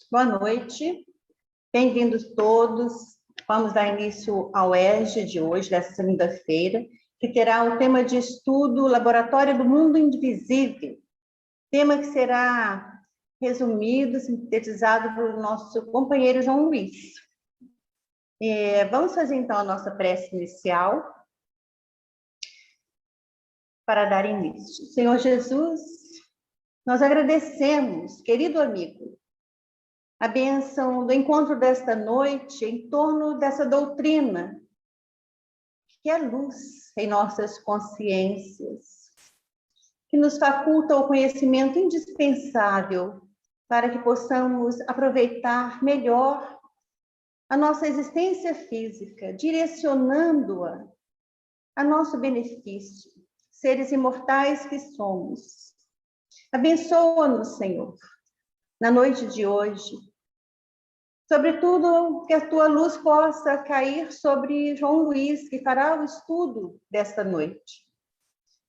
Boa noite, bem-vindos todos. Vamos dar início ao ESG de hoje, dessa segunda-feira, que terá o tema de estudo Laboratório do Mundo Invisível, tema que será resumido, sintetizado pelo nosso companheiro João Luiz. Vamos fazer então a nossa prece inicial para dar início. Senhor Jesus, nós agradecemos, querido amigo, a bênção do encontro desta noite em torno dessa doutrina, que é luz em nossas consciências, que nos faculta o conhecimento indispensável para que possamos aproveitar melhor a nossa existência física, direcionando-a a nosso benefício, seres imortais que somos. Abençoa-nos, Senhor, na noite de hoje. Sobretudo, que a tua luz possa cair sobre João Luiz, que fará o estudo desta noite,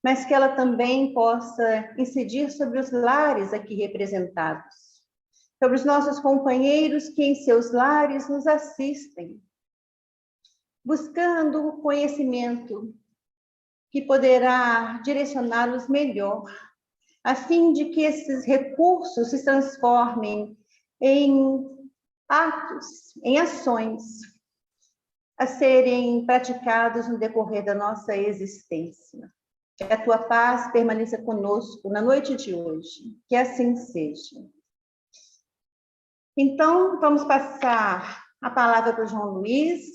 mas que ela também possa incidir sobre os lares aqui representados, sobre os nossos companheiros que em seus lares nos assistem, buscando o conhecimento que poderá direcioná-los melhor, a fim de que esses recursos se transformem em atos, em ações a serem praticados no decorrer da nossa existência. Que a tua paz permaneça conosco na noite de hoje, que assim seja. Então, vamos passar a palavra para o João Luiz,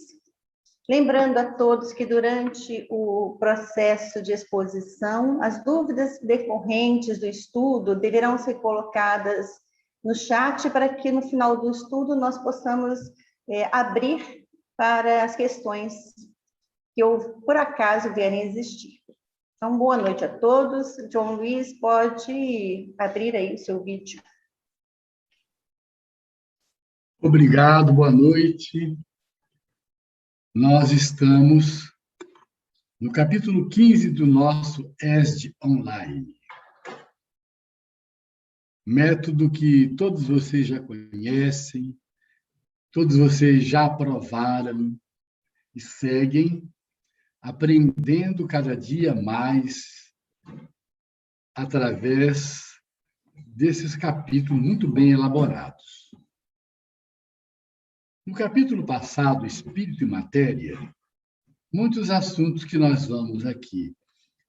lembrando a todos que durante o processo de exposição, as dúvidas decorrentes do estudo deverão ser colocadas no chat para que no final do estudo nós possamos abrir para as questões que por acaso vierem existir. Então, boa noite a todos. João Luiz, pode abrir aí o seu vídeo. Obrigado, boa noite. Nós estamos no capítulo 15 do nosso ESD Online. Método que todos vocês já conhecem, todos vocês já aprovaram e seguem, aprendendo cada dia mais através desses capítulos muito bem elaborados. No capítulo passado, Espírito e Matéria, muitos assuntos que nós vamos aqui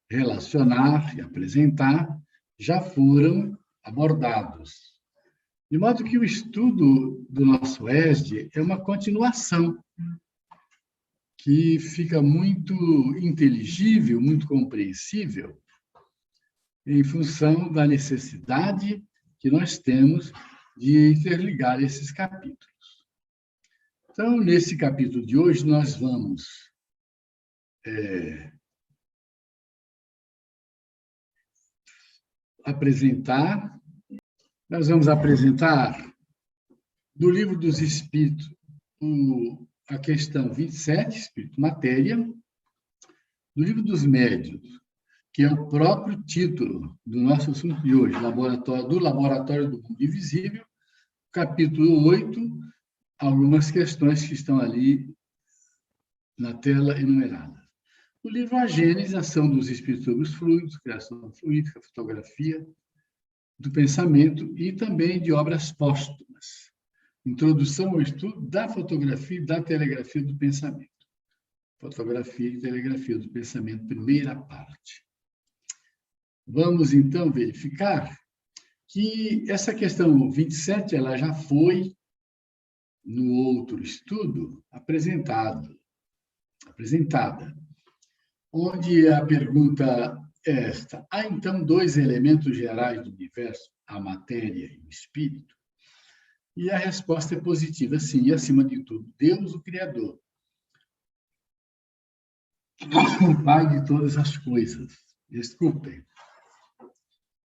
relacionar e apresentar já foram abordados. De modo que o estudo do nosso ESD é uma continuação, que fica muito inteligível, muito compreensível, em função da necessidade que nós temos de interligar esses capítulos. Então, nesse capítulo de hoje, nós vamos apresentar do Livro dos Espíritos a questão 27, Espírito e Matéria, do Livro dos Médiuns, que é o próprio título do nosso assunto de hoje, Laboratório do Mundo Invisível, capítulo 8, algumas questões que estão ali na tela enumerada. O livro A Gênese, Ação dos Espíritos sobre os Fluidos, Criação Fluídica, Fotografia do Pensamento e também de obras póstumas. Introdução ao estudo da fotografia e da telegrafia do pensamento. Fotografia e telegrafia do pensamento, primeira parte. Vamos, então, verificar que essa questão 27, ela já foi, no outro estudo, apresentada, onde a pergunta é esta: há, então, dois elementos gerais do universo, a matéria e o espírito? E a resposta é positiva, sim, e, acima de tudo, Deus, o Criador, o Pai de todas as coisas. Desculpem.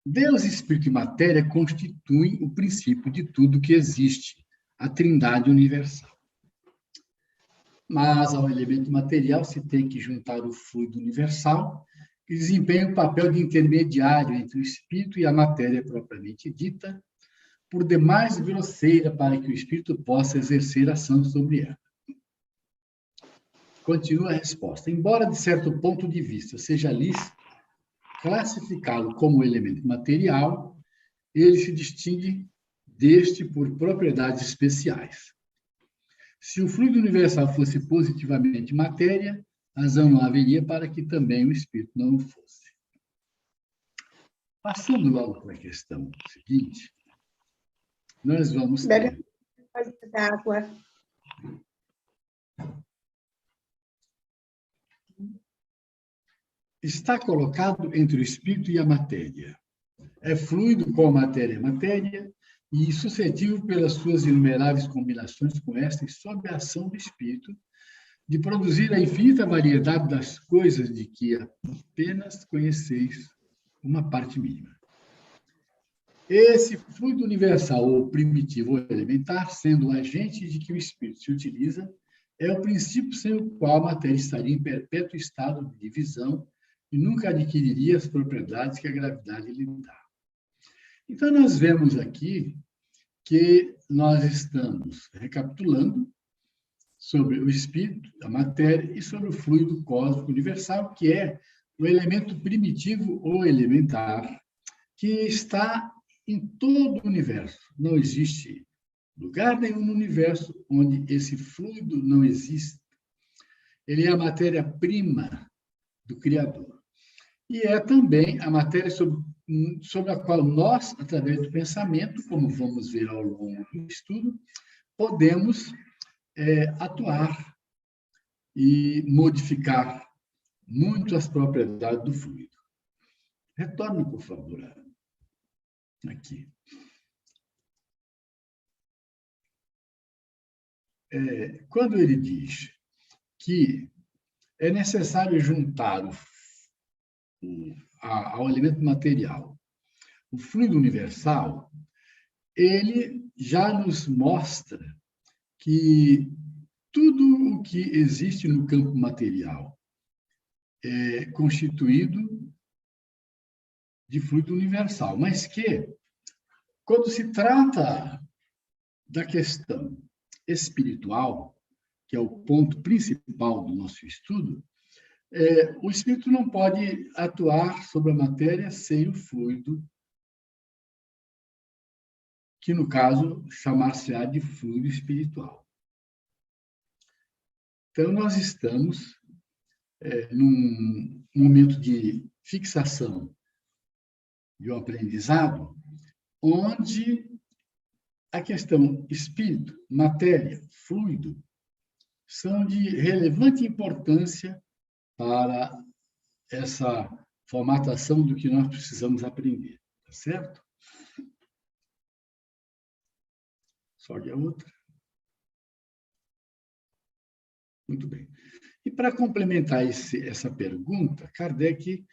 Deus, espírito e matéria constituem o princípio de tudo que existe, a trindade universal. Mas ao elemento material se tem que juntar o fluido universal, que desempenha o papel de intermediário entre o espírito e a matéria propriamente dita, por demais grosseira para que o espírito possa exercer ação sobre ela. Continua a resposta. Embora, de certo ponto de vista, seja lícito classificá-lo como elemento material, ele se distingue deste por propriedades especiais. Se o fluido universal fosse positivamente matéria, razão não haveria para que também o espírito não o fosse. Passando logo para a questão seguinte, nós vamos ter... Água. Está colocado entre o espírito e a matéria. É fluido com a matéria e suscetível pelas suas inumeráveis combinações com esta e sob a ação do espírito de produzir a infinita variedade das coisas de que apenas conheceis uma parte mínima. Esse fluido universal ou primitivo ou elementar, sendo o agente de que o espírito se utiliza, é o princípio sem o qual a matéria estaria em perpétuo estado de divisão e nunca adquiriria as propriedades que a gravidade lhe dá. Então, nós vemos aqui que nós estamos recapitulando sobre o espírito, a matéria, e sobre o fluido cósmico universal, que é o elemento primitivo ou elementar, que está em todo o universo. Não existe lugar nenhum no universo onde esse fluido não existe. Ele é a matéria-prima do Criador. E é também a matéria sobre a qual nós, através do pensamento, como vamos ver ao longo do estudo, podemos atuar e modificar muito as propriedades do fluido. Retorne, por favor, aqui. Quando ele diz que é necessário juntar ao elemento material o fluido universal, ele já nos mostra que tudo o que existe no campo material é constituído de fluido universal, mas que, quando se trata da questão espiritual, que é o ponto principal do nosso estudo, o espírito não pode atuar sobre a matéria sem o fluido, que, no caso, chamar-se-á de fluido espiritual. Então, nós estamos num momento de fixação de um aprendizado, onde a questão espírito, matéria, fluido, são de relevante importância para essa formatação do que nós precisamos aprender, tá certo? Sobe a outra. Muito bem. E para complementar essa pergunta, Kardec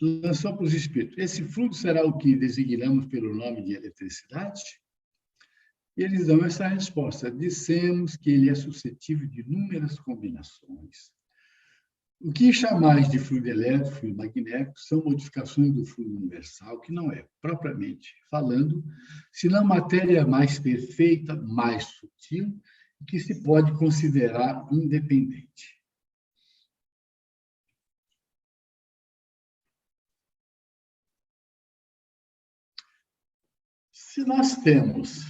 lançou para os espíritos: esse fluido será o que designamos pelo nome de eletricidade? E eles dão essa resposta: dissemos que ele é suscetível de inúmeras combinações. O que chamais de fluido elétrico, fluido magnético, são modificações do fluido universal, que não é, propriamente falando, senão matéria mais perfeita, mais sutil, e que se pode considerar independente. Se nós temos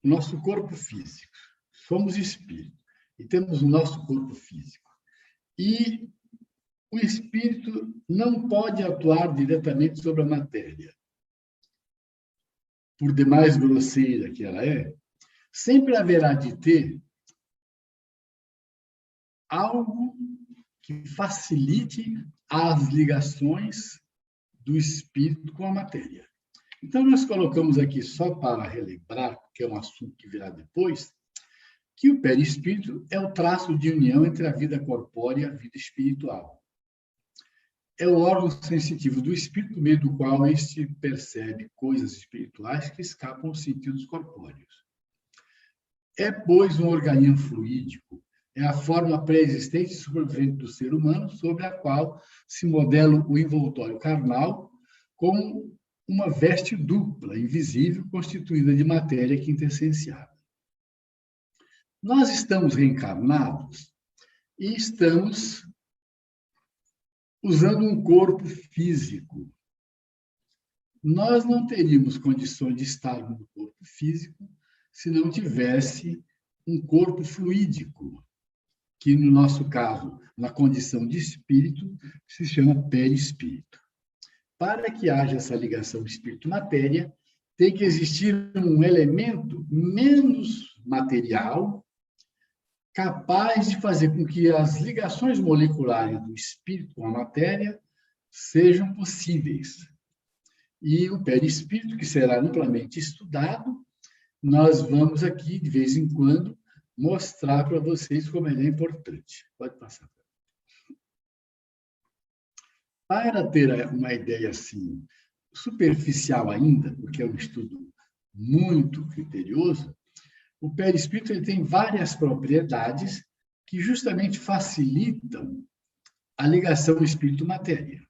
nosso corpo físico, somos espírito, e temos o nosso corpo físico, e o espírito não pode atuar diretamente sobre a matéria, por demais grosseira que ela é, sempre haverá de ter algo que facilite as ligações do espírito com a matéria. Então, nós colocamos aqui, só para relembrar, que é um assunto que virá depois, que o perispírito é o traço de união entre a vida corpórea e a vida espiritual. É o órgão sensitivo do espírito, por meio do qual este percebe coisas espirituais que escapam aos sentidos corpóreos. É, pois, um organismo fluídico, é a forma pré-existente e sobrevivente do ser humano, sobre a qual se modela o envoltório carnal como uma veste dupla, invisível, constituída de matéria quintessenciada. Nós estamos reencarnados e estamos usando um corpo físico. Nós não teríamos condições de estar no corpo físico se não tivesse um corpo fluídico, que, no nosso caso, na condição de espírito, se chama perispírito. Para que haja essa ligação espírito-matéria, tem que existir um elemento menos material, capaz de fazer com que as ligações moleculares do espírito com a matéria sejam possíveis. E o perispírito, que será amplamente estudado, nós vamos aqui, de vez em quando, mostrar para vocês como ele é importante. Pode passar. Para ter uma ideia assim, superficial ainda, porque é um estudo muito criterioso, o perispírito ele tem várias propriedades que justamente facilitam a ligação espírito-matéria.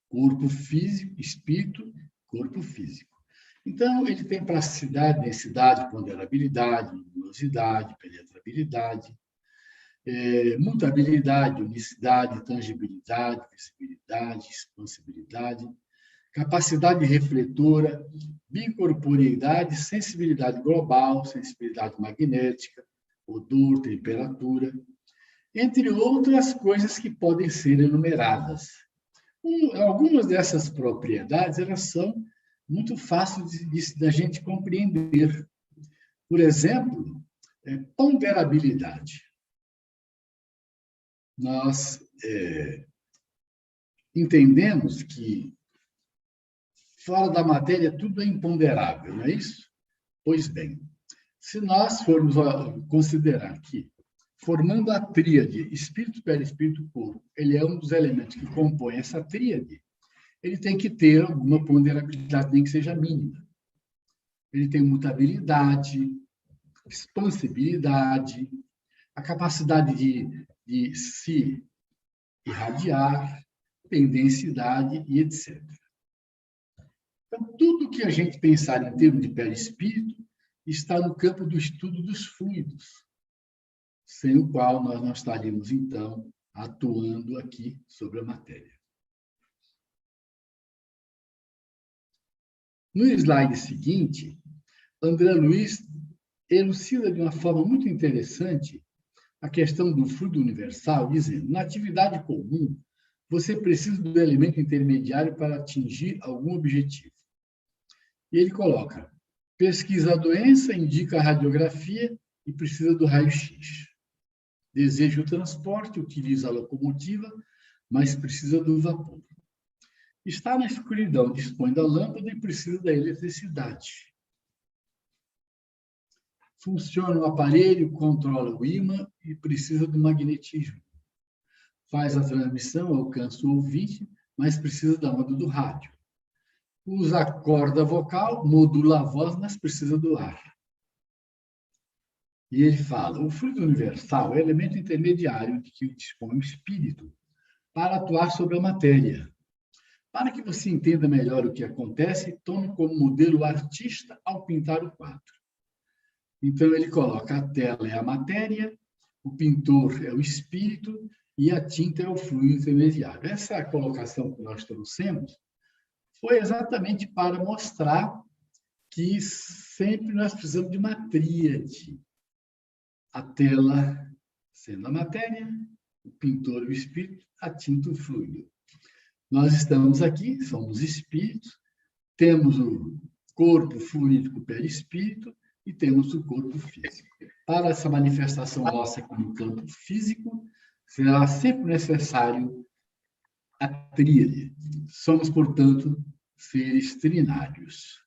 Corpo físico, espírito, corpo físico. Então, ele tem plasticidade, densidade, ponderabilidade, luminosidade, penetrabilidade, mutabilidade, unicidade, tangibilidade, visibilidade, expansibilidade, capacidade refletora, bicorporeidade, sensibilidade global, sensibilidade magnética, odor, temperatura, entre outras coisas que podem ser enumeradas. Algumas dessas propriedades elas são muito fáceis da gente compreender. Por exemplo, ponderabilidade. Nós entendemos que fora da matéria tudo é imponderável, não é isso? Pois bem, se nós formos considerar que, formando a tríade espírito, perispírito, corpo, ele é um dos elementos que compõem essa tríade, ele tem que ter alguma ponderabilidade, nem que seja mínima. Ele tem mutabilidade, expansibilidade, a capacidade de se irradiar, tem densidade e etc. Então, tudo que a gente pensar em termos de perispírito está no campo do estudo dos fluidos, sem o qual nós não estaríamos, então, atuando aqui sobre a matéria. No slide seguinte, André Luiz elucida de uma forma muito interessante a questão do fluido universal, dizendo: na atividade comum, você precisa do elemento intermediário para atingir algum objetivo. E ele coloca: pesquisa a doença, indica a radiografia e precisa do raio-x. Deseja o transporte, utiliza a locomotiva, mas precisa do vapor. Está na escuridão, dispõe da lâmpada e precisa da eletricidade. Funciona o aparelho, controla o ímã e precisa do magnetismo. Faz a transmissão, alcança o ouvinte, mas precisa da onda do rádio. Usa a corda vocal, modula a voz, mas precisa do ar. E ele fala: o fluido universal é o elemento intermediário de que dispõe o espírito para atuar sobre a matéria. Para que você entenda melhor o que acontece, tome como modelo o artista ao pintar o quadro. Então, ele coloca: a tela é a matéria, o pintor é o espírito e a tinta é o fluido intermediário. Essa colocação que nós trouxemos foi exatamente para mostrar que sempre nós precisamos de uma tríade. A tela sendo a matéria, o pintor o espírito, a tinta o fluido. Nós estamos aqui, somos espíritos, temos o corpo fluídico perispírito e temos o corpo físico. Para essa manifestação nossa aqui no campo físico, será sempre necessário a tríade. Somos, portanto, seres trinários.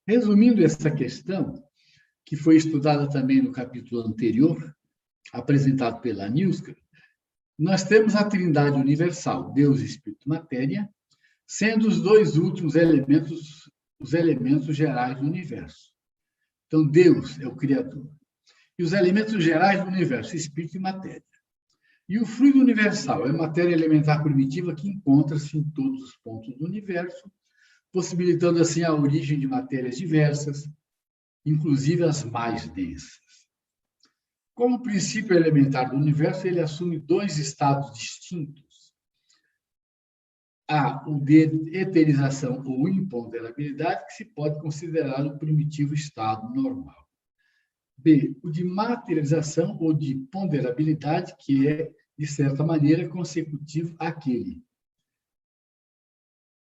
Resumindo essa questão, que foi estudada também no capítulo anterior, apresentado pela Nilska, nós temos a Trindade Universal, Deus, Espírito e Matéria, sendo os dois últimos elementos, os elementos gerais do universo. Então, Deus é o Criador. E os elementos gerais do universo, Espírito e Matéria. E o fluido universal é matéria elementar primitiva que encontra-se em todos os pontos do universo, possibilitando assim a origem de matérias diversas, inclusive as mais densas. Como princípio elementar do universo, ele assume dois estados distintos. A, o de eterização ou imponderabilidade, que se pode considerar o primitivo estado normal. B, o de materialização ou de ponderabilidade, que é, de certa maneira, consecutivo àquele.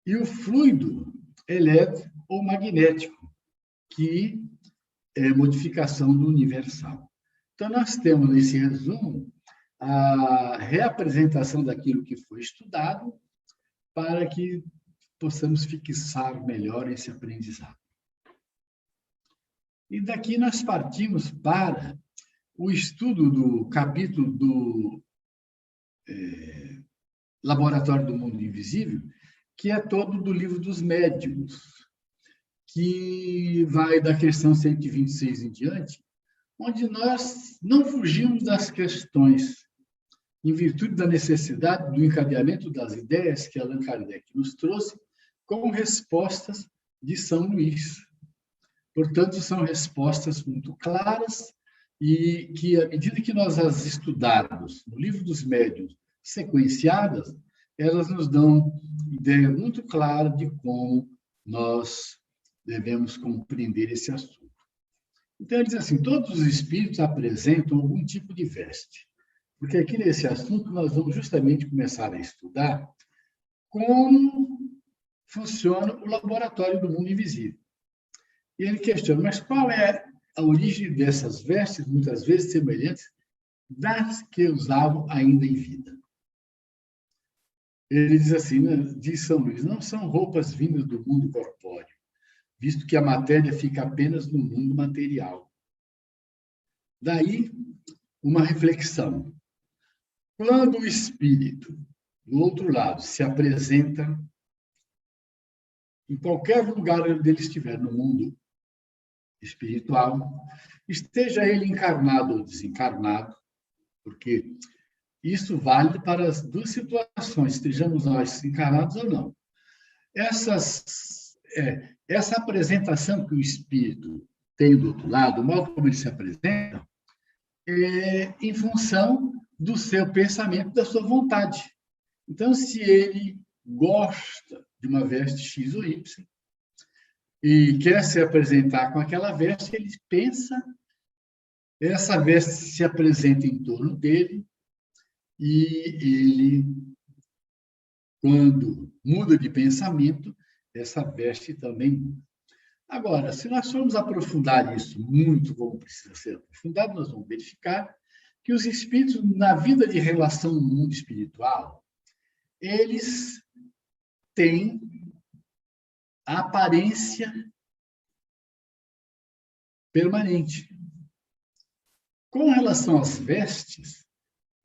E o fluido elétrico ou magnético, que é modificação do universal. Então, nós temos, nesse resumo, a reapresentação daquilo que foi estudado para que possamos fixar melhor esse aprendizado. E daqui nós partimos para o estudo do capítulo do Laboratório do Mundo Invisível, que é todo do Livro dos Médiuns, que vai da questão 126 em diante, onde nós não fugimos das questões, em virtude da necessidade do encadeamento das ideias que Allan Kardec nos trouxe, como respostas de São Luís. Portanto, são respostas muito claras e que, à medida que nós as estudarmos no Livro dos Médiuns, sequenciadas, elas nos dão ideia muito clara de como nós devemos compreender esse assunto. Então, ele diz assim, todos os espíritos apresentam algum tipo de veste, porque aqui nesse assunto nós vamos justamente começar a estudar como funciona o laboratório do mundo invisível. E ele questiona, mas qual é a origem dessas vestes, muitas vezes semelhantes, das que usavam ainda em vida? Ele diz assim, né, diz São Luís, não são roupas vindas do mundo corpóreo, visto que a matéria fica apenas no mundo material. Daí, uma reflexão. Quando o espírito, do outro lado, se apresenta em qualquer lugar onde ele estiver no mundo espiritual, esteja ele encarnado ou desencarnado, porque isso vale para as duas situações, estejamos nós encarnados ou não. Essa apresentação que o espírito tem do outro lado, o modo como ele se apresenta, é em função do seu pensamento, da sua vontade. Então, se ele gosta de uma veste X ou Y e quer se apresentar com aquela veste, ele pensa, essa veste se apresenta em torno dele e ele, quando muda de pensamento, essa veste também muda. Agora, se nós formos aprofundar isso muito, como precisa ser aprofundado, nós vamos verificar que os espíritos, na vida de relação no mundo espiritual, eles têm a aparência permanente. Com relação às vestes,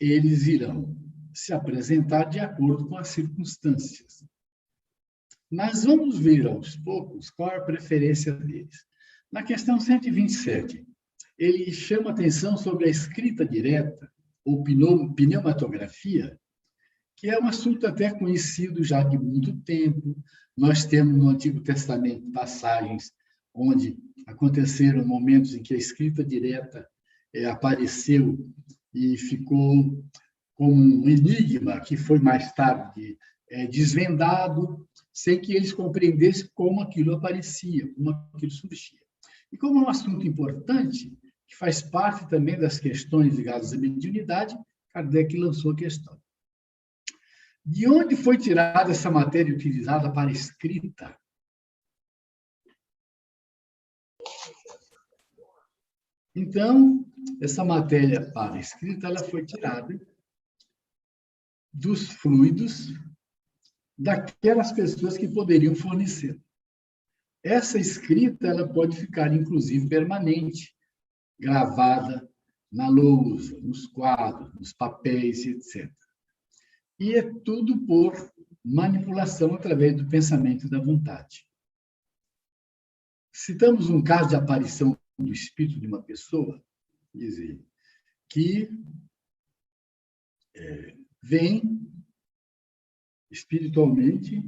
eles irão se apresentar de acordo com as circunstâncias. Mas vamos ver aos poucos qual é a preferência deles. Na questão 127, ele chama atenção sobre a escrita direta, ou pneumatografia, que é um assunto até conhecido já de muito tempo. Nós temos no Antigo Testamento passagens onde aconteceram momentos em que a escrita direta apareceu e ficou como um enigma que foi mais tarde desvendado, sem que eles compreendessem como aquilo aparecia, como aquilo surgia. E como é um assunto importante, que faz parte também das questões ligadas à mediunidade, Kardec lançou a questão. De onde foi tirada essa matéria utilizada para escrita? Então, essa matéria para escrita, ela foi tirada dos fluidos daquelas pessoas que poderiam fornecer. Essa escrita, ela pode ficar, inclusive, permanente, gravada na lousa, nos quadros, nos papéis, etc. E é tudo por manipulação através do pensamento e da vontade. Citamos um caso de aparição do espírito de uma pessoa, dizer, que vem espiritualmente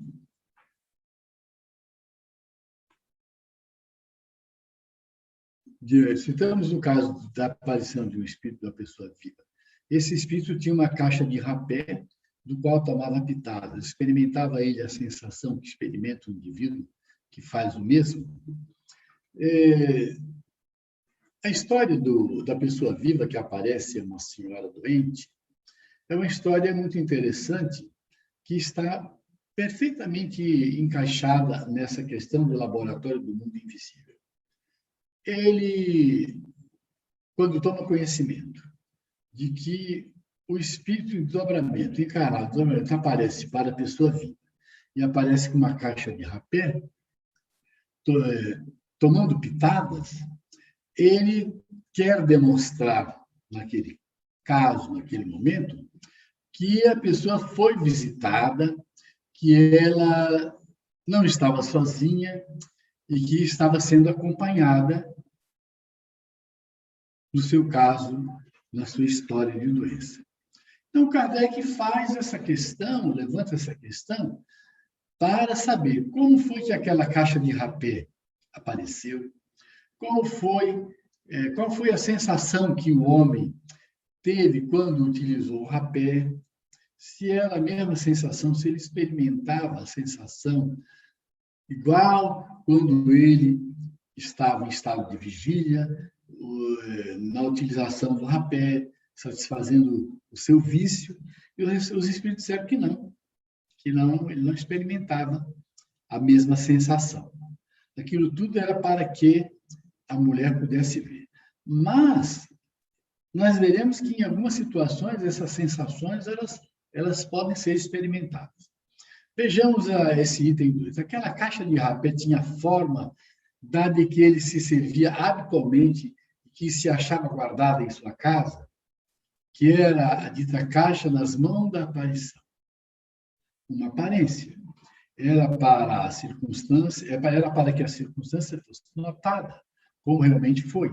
citamos o caso da aparição de um espírito da pessoa viva. Esse espírito tinha uma caixa de rapé, do qual tomava pitadas. Experimentava ele a sensação que experimenta o indivíduo que faz o mesmo. A história da pessoa viva que aparece, uma senhora doente, é uma história muito interessante que está perfeitamente encaixada nessa questão do laboratório do mundo invisível. Ele, quando toma conhecimento de que o espírito em desdobramento, encarnado, desdobramento, aparece para a pessoa viva e aparece com uma caixa de rapé, tomando pitadas, ele quer demonstrar, naquele caso, naquele momento, que a pessoa foi visitada, que ela não estava sozinha e que estava sendo acompanhada, no seu caso, na sua história de doença. Então, Kardec faz essa questão, levanta essa questão, para saber como foi que aquela caixa de rapé apareceu, qual foi a sensação que o homem teve quando utilizou o rapé, se era a mesma sensação, se ele experimentava a sensação igual quando ele estava em estado de vigília, na utilização do rapé, satisfazendo o seu vício, e os espíritos disseram que não, ele não experimentava a mesma sensação. Aquilo tudo era para que a mulher pudesse ver. Mas nós veremos que, em algumas situações, essas sensações elas podem ser experimentadas. Vejamos esse item 2. Aquela caixa de rapé tinha forma da de que ele se servia habitualmente, que se achava guardada em sua casa, que era a dita caixa nas mãos da aparição. Uma aparência. Era para que a circunstância fosse notada, como realmente foi,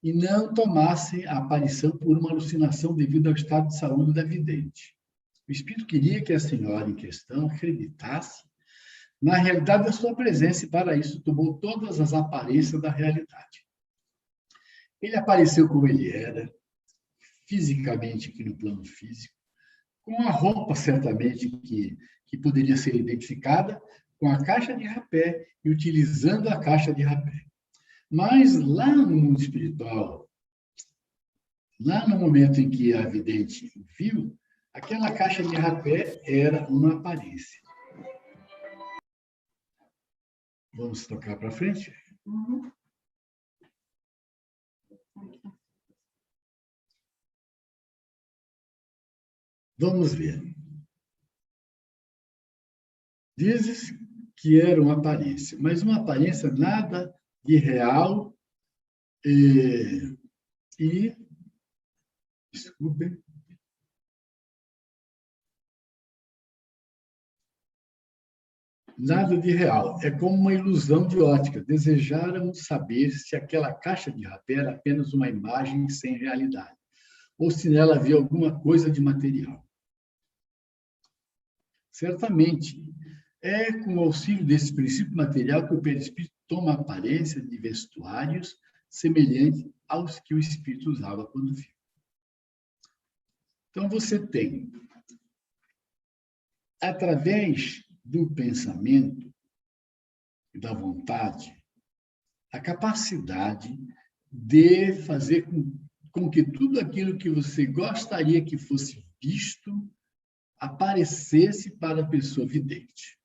e não tomasse a aparição por uma alucinação devido ao estado de saúde da vidente. O espírito queria que a senhora em questão acreditasse na realidade da sua presença e, para isso, tomou todas as aparências da realidade. Ele apareceu como ele era, fisicamente, aqui no plano físico, com a roupa, certamente, que poderia ser identificada, com a caixa de rapé e utilizando a caixa de rapé. Mas, lá no mundo espiritual, lá no momento em que a vidente viu, aquela caixa de rapé era uma aparência. Vamos tocar para frente? Uhum. Vamos ver. Dizes que era uma aparência, mas uma aparência nada de real desculpem, nada de real. É como uma ilusão de ótica. Desejáramos saber se aquela caixa de rapé era apenas uma imagem sem realidade, ou se nela havia alguma coisa de material. Certamente, é com o auxílio desse princípio material que o perispírito toma a aparência de vestuários semelhantes aos que o espírito usava quando viu. Então, você tem, através do pensamento e da vontade, a capacidade de fazer com que tudo aquilo que você gostaria que fosse visto aparecesse para a pessoa vidente,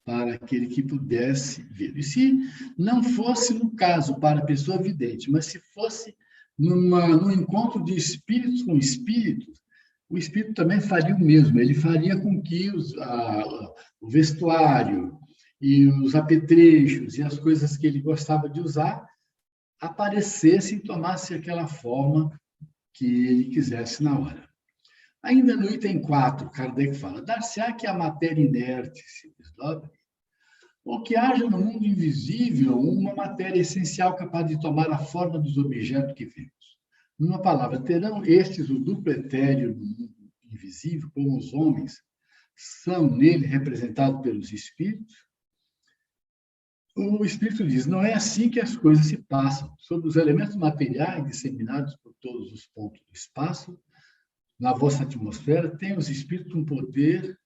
para aquele que pudesse ver. E se não fosse, no caso, para a pessoa vidente, mas se fosse num encontro de espíritos com espíritos, o espírito também faria o mesmo. Ele faria com que o vestuário e os apetrechos e as coisas que ele gostava de usar aparecessem e tomassem aquela forma que ele quisesse na hora. Ainda no item 4, Kardec fala: dar-se-á que a matéria inerte se desdobre, ou que haja no mundo invisível uma matéria essencial capaz de tomar a forma dos objetos que vemos. Numa palavra, terão estes o duplo etéreo no mundo invisível, como os homens são nele representados pelos espíritos, o Espírito diz, não é assim que as coisas se passam. Sobre os elementos materiais disseminados por todos os pontos do espaço, na vossa atmosfera, tem os espíritos um poder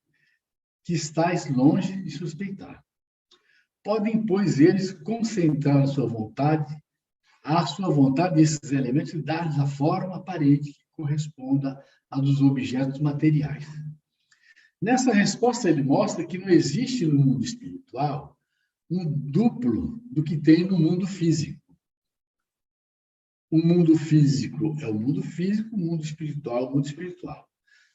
que estáis longe de suspeitar. Podem, pois, eles concentrar a sua vontade esses elementos e dar-lhes a forma aparente que corresponda à dos objetos materiais. Nessa resposta, ele mostra que não existe no mundo espiritual um duplo do que tem no mundo físico. O mundo físico é o mundo físico, o mundo espiritual é o mundo espiritual.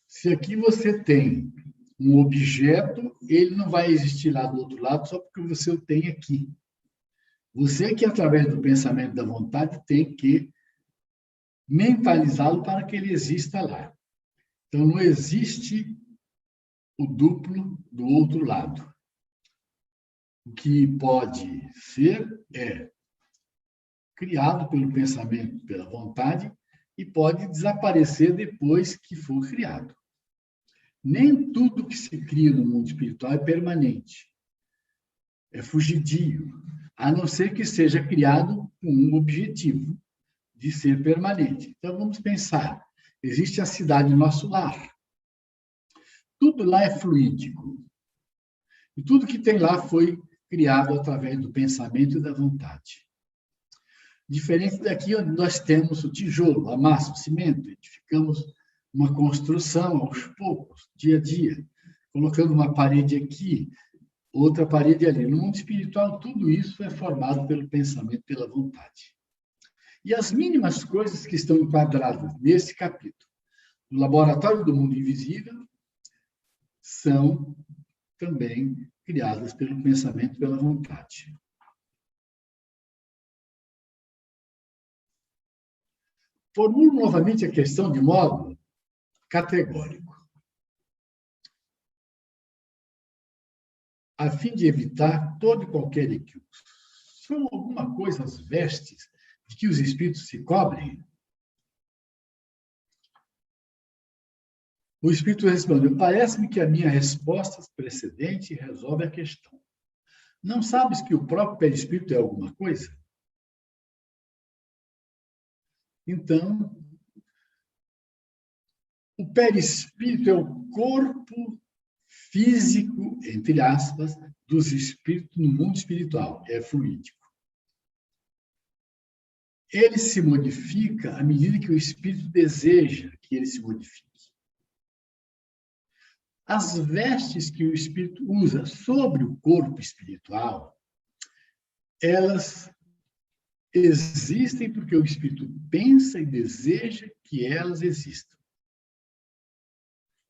Se aqui você tem um objeto, ele não vai existir lá do outro lado só porque você o tem aqui. Você que, através do pensamento da vontade, tem que mentalizá-lo para que ele exista lá. Então, não existe o duplo do outro lado. O que pode ser é criado pelo pensamento, pela vontade, e pode desaparecer depois que for criado. Nem tudo que se cria no mundo espiritual é permanente, é fugidio, a não ser que seja criado com um objetivo de ser permanente. Então, vamos pensar, existe a cidade nosso lar. Tudo lá é fluídico. E tudo que tem lá foi criado através do pensamento e da vontade. Diferente daqui, onde nós temos o tijolo, a massa, o cimento, edificamos uma construção aos poucos, dia a dia, colocando uma parede aqui, outra parede ali. No mundo espiritual, tudo isso é formado pelo pensamento, pela vontade. E as mínimas coisas que estão enquadradas nesse capítulo, no laboratório do mundo invisível, são também criadas pelo pensamento e pela vontade. Formulo novamente a questão de modo categórico, a fim de evitar todo e qualquer equívoco. São alguma coisa as vestes de que os espíritos se cobrem? O espírito respondeu, parece-me que a minha resposta precedente resolve a questão. Não sabes que o próprio perispírito é alguma coisa? Então, o perispírito é o corpo físico, entre aspas, dos espíritos no mundo espiritual, é fluídico. Ele se modifica à medida que o espírito deseja que ele se modifique. As vestes que o espírito usa sobre o corpo espiritual, elas existem porque o espírito pensa e deseja que elas existam.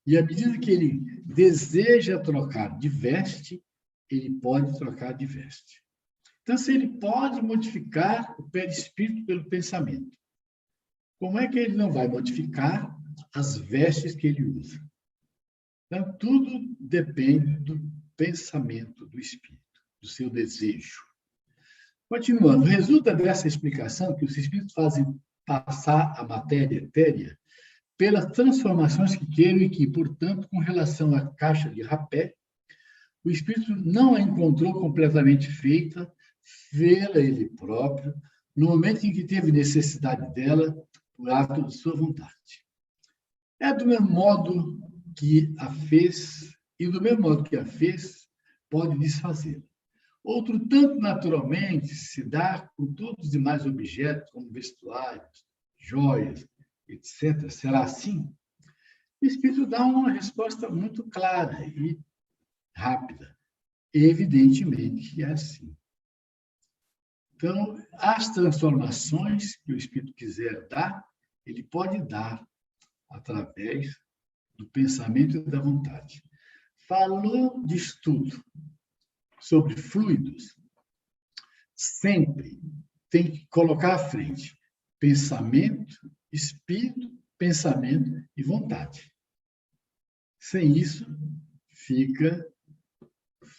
E à medida que ele deseja trocar de veste, ele pode trocar de veste. Então, se ele pode modificar o perispírito pelo pensamento, como é que ele não vai modificar as vestes que ele usa? Então, tudo depende do pensamento do espírito, do seu desejo. Continuando, resulta dessa explicação que os espíritos fazem passar a matéria etérea pelas transformações que queiram e que, portanto, com relação à caixa de rapé, o espírito não a encontrou completamente feita, fê-la ele próprio, no momento em que teve necessidade dela, por ato de sua vontade. É do mesmo modo que a fez, e do mesmo modo que a fez, pode desfazê-la. Outro tanto naturalmente se dá com todos os demais objetos, como vestuários, joias, etc. Será assim? O Espírito dá uma resposta muito clara e rápida. Evidentemente é assim. Então, as transformações que o Espírito quiser dar, ele pode dar através do pensamento e da vontade. Falou de estudo sobre fluidos, sempre tem que colocar à frente pensamento, espírito, pensamento e vontade. Sem isso, fica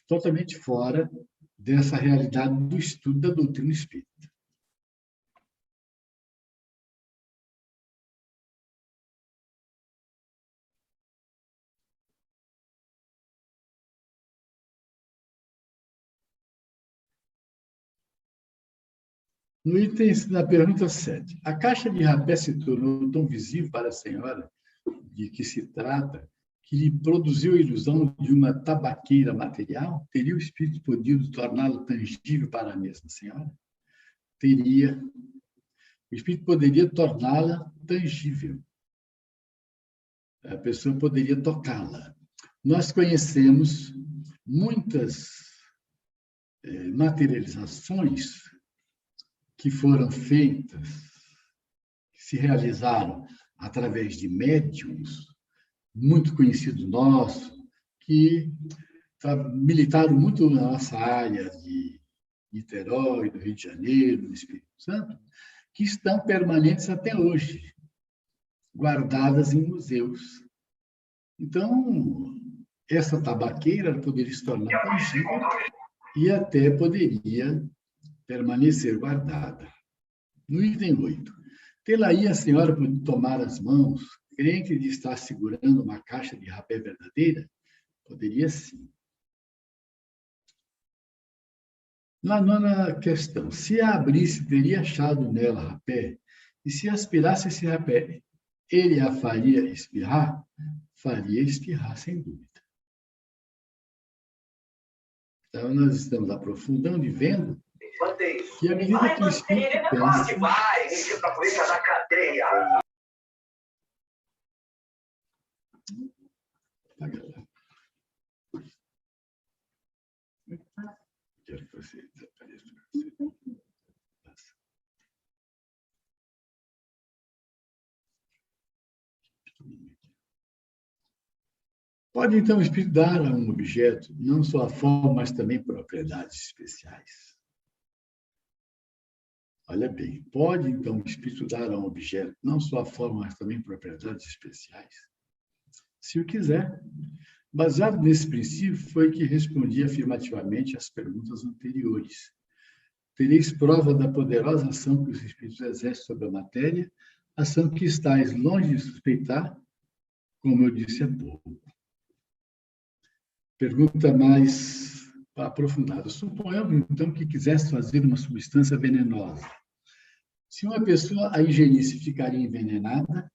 totalmente fora dessa realidade do estudo da doutrina espírita. No item, na pergunta 7, a caixa de rapé se tornou tão visível para a senhora de que se trata que lhe produziu a ilusão de uma tabaqueira material? Teria o espírito podido torná-lo tangível para a mesma senhora? Teria. O espírito poderia torná-la tangível. A pessoa poderia tocá-la. Nós conhecemos muitas materializações que foram feitas, que se realizaram através de médiums, muito conhecidos nossos, que militaram muito na nossa área de Niterói, do Rio de Janeiro, do Espírito Santo, que estão permanentes até hoje, guardadas em museus. Então, essa tabaqueira poderia se tornar tangível e até poderia permanecer guardada. No item 8, tê-la-ia a senhora por tomar as mãos, crente de estar segurando uma caixa de rapé verdadeira? Poderia sim. Na 9ª questão, se a abrisse, teria achado nela rapé, e se aspirasse esse rapé, ele a faria espirrar? Faria espirrar, sem dúvida. Então, nós estamos aprofundando e vendo que, à medida que o espírito pensa... Quero que você desapareça. Pode, então, o espírito dar a um objeto não só a forma, mas também propriedades especiais. Olha bem, pode, então, o espírito dar a um objeto não só a forma, mas também propriedades especiais? Se o quiser. Baseado nesse princípio, foi que respondi afirmativamente às perguntas anteriores. Tereis prova da poderosa ação que os espíritos exercem sobre a matéria, ação que estáis longe de suspeitar, como eu disse há pouco. Pergunta mais aprofundada. Suponhamos, então, que quisesse fazer uma substância venenosa. Se uma pessoa a ingerisse, ficaria envenenada?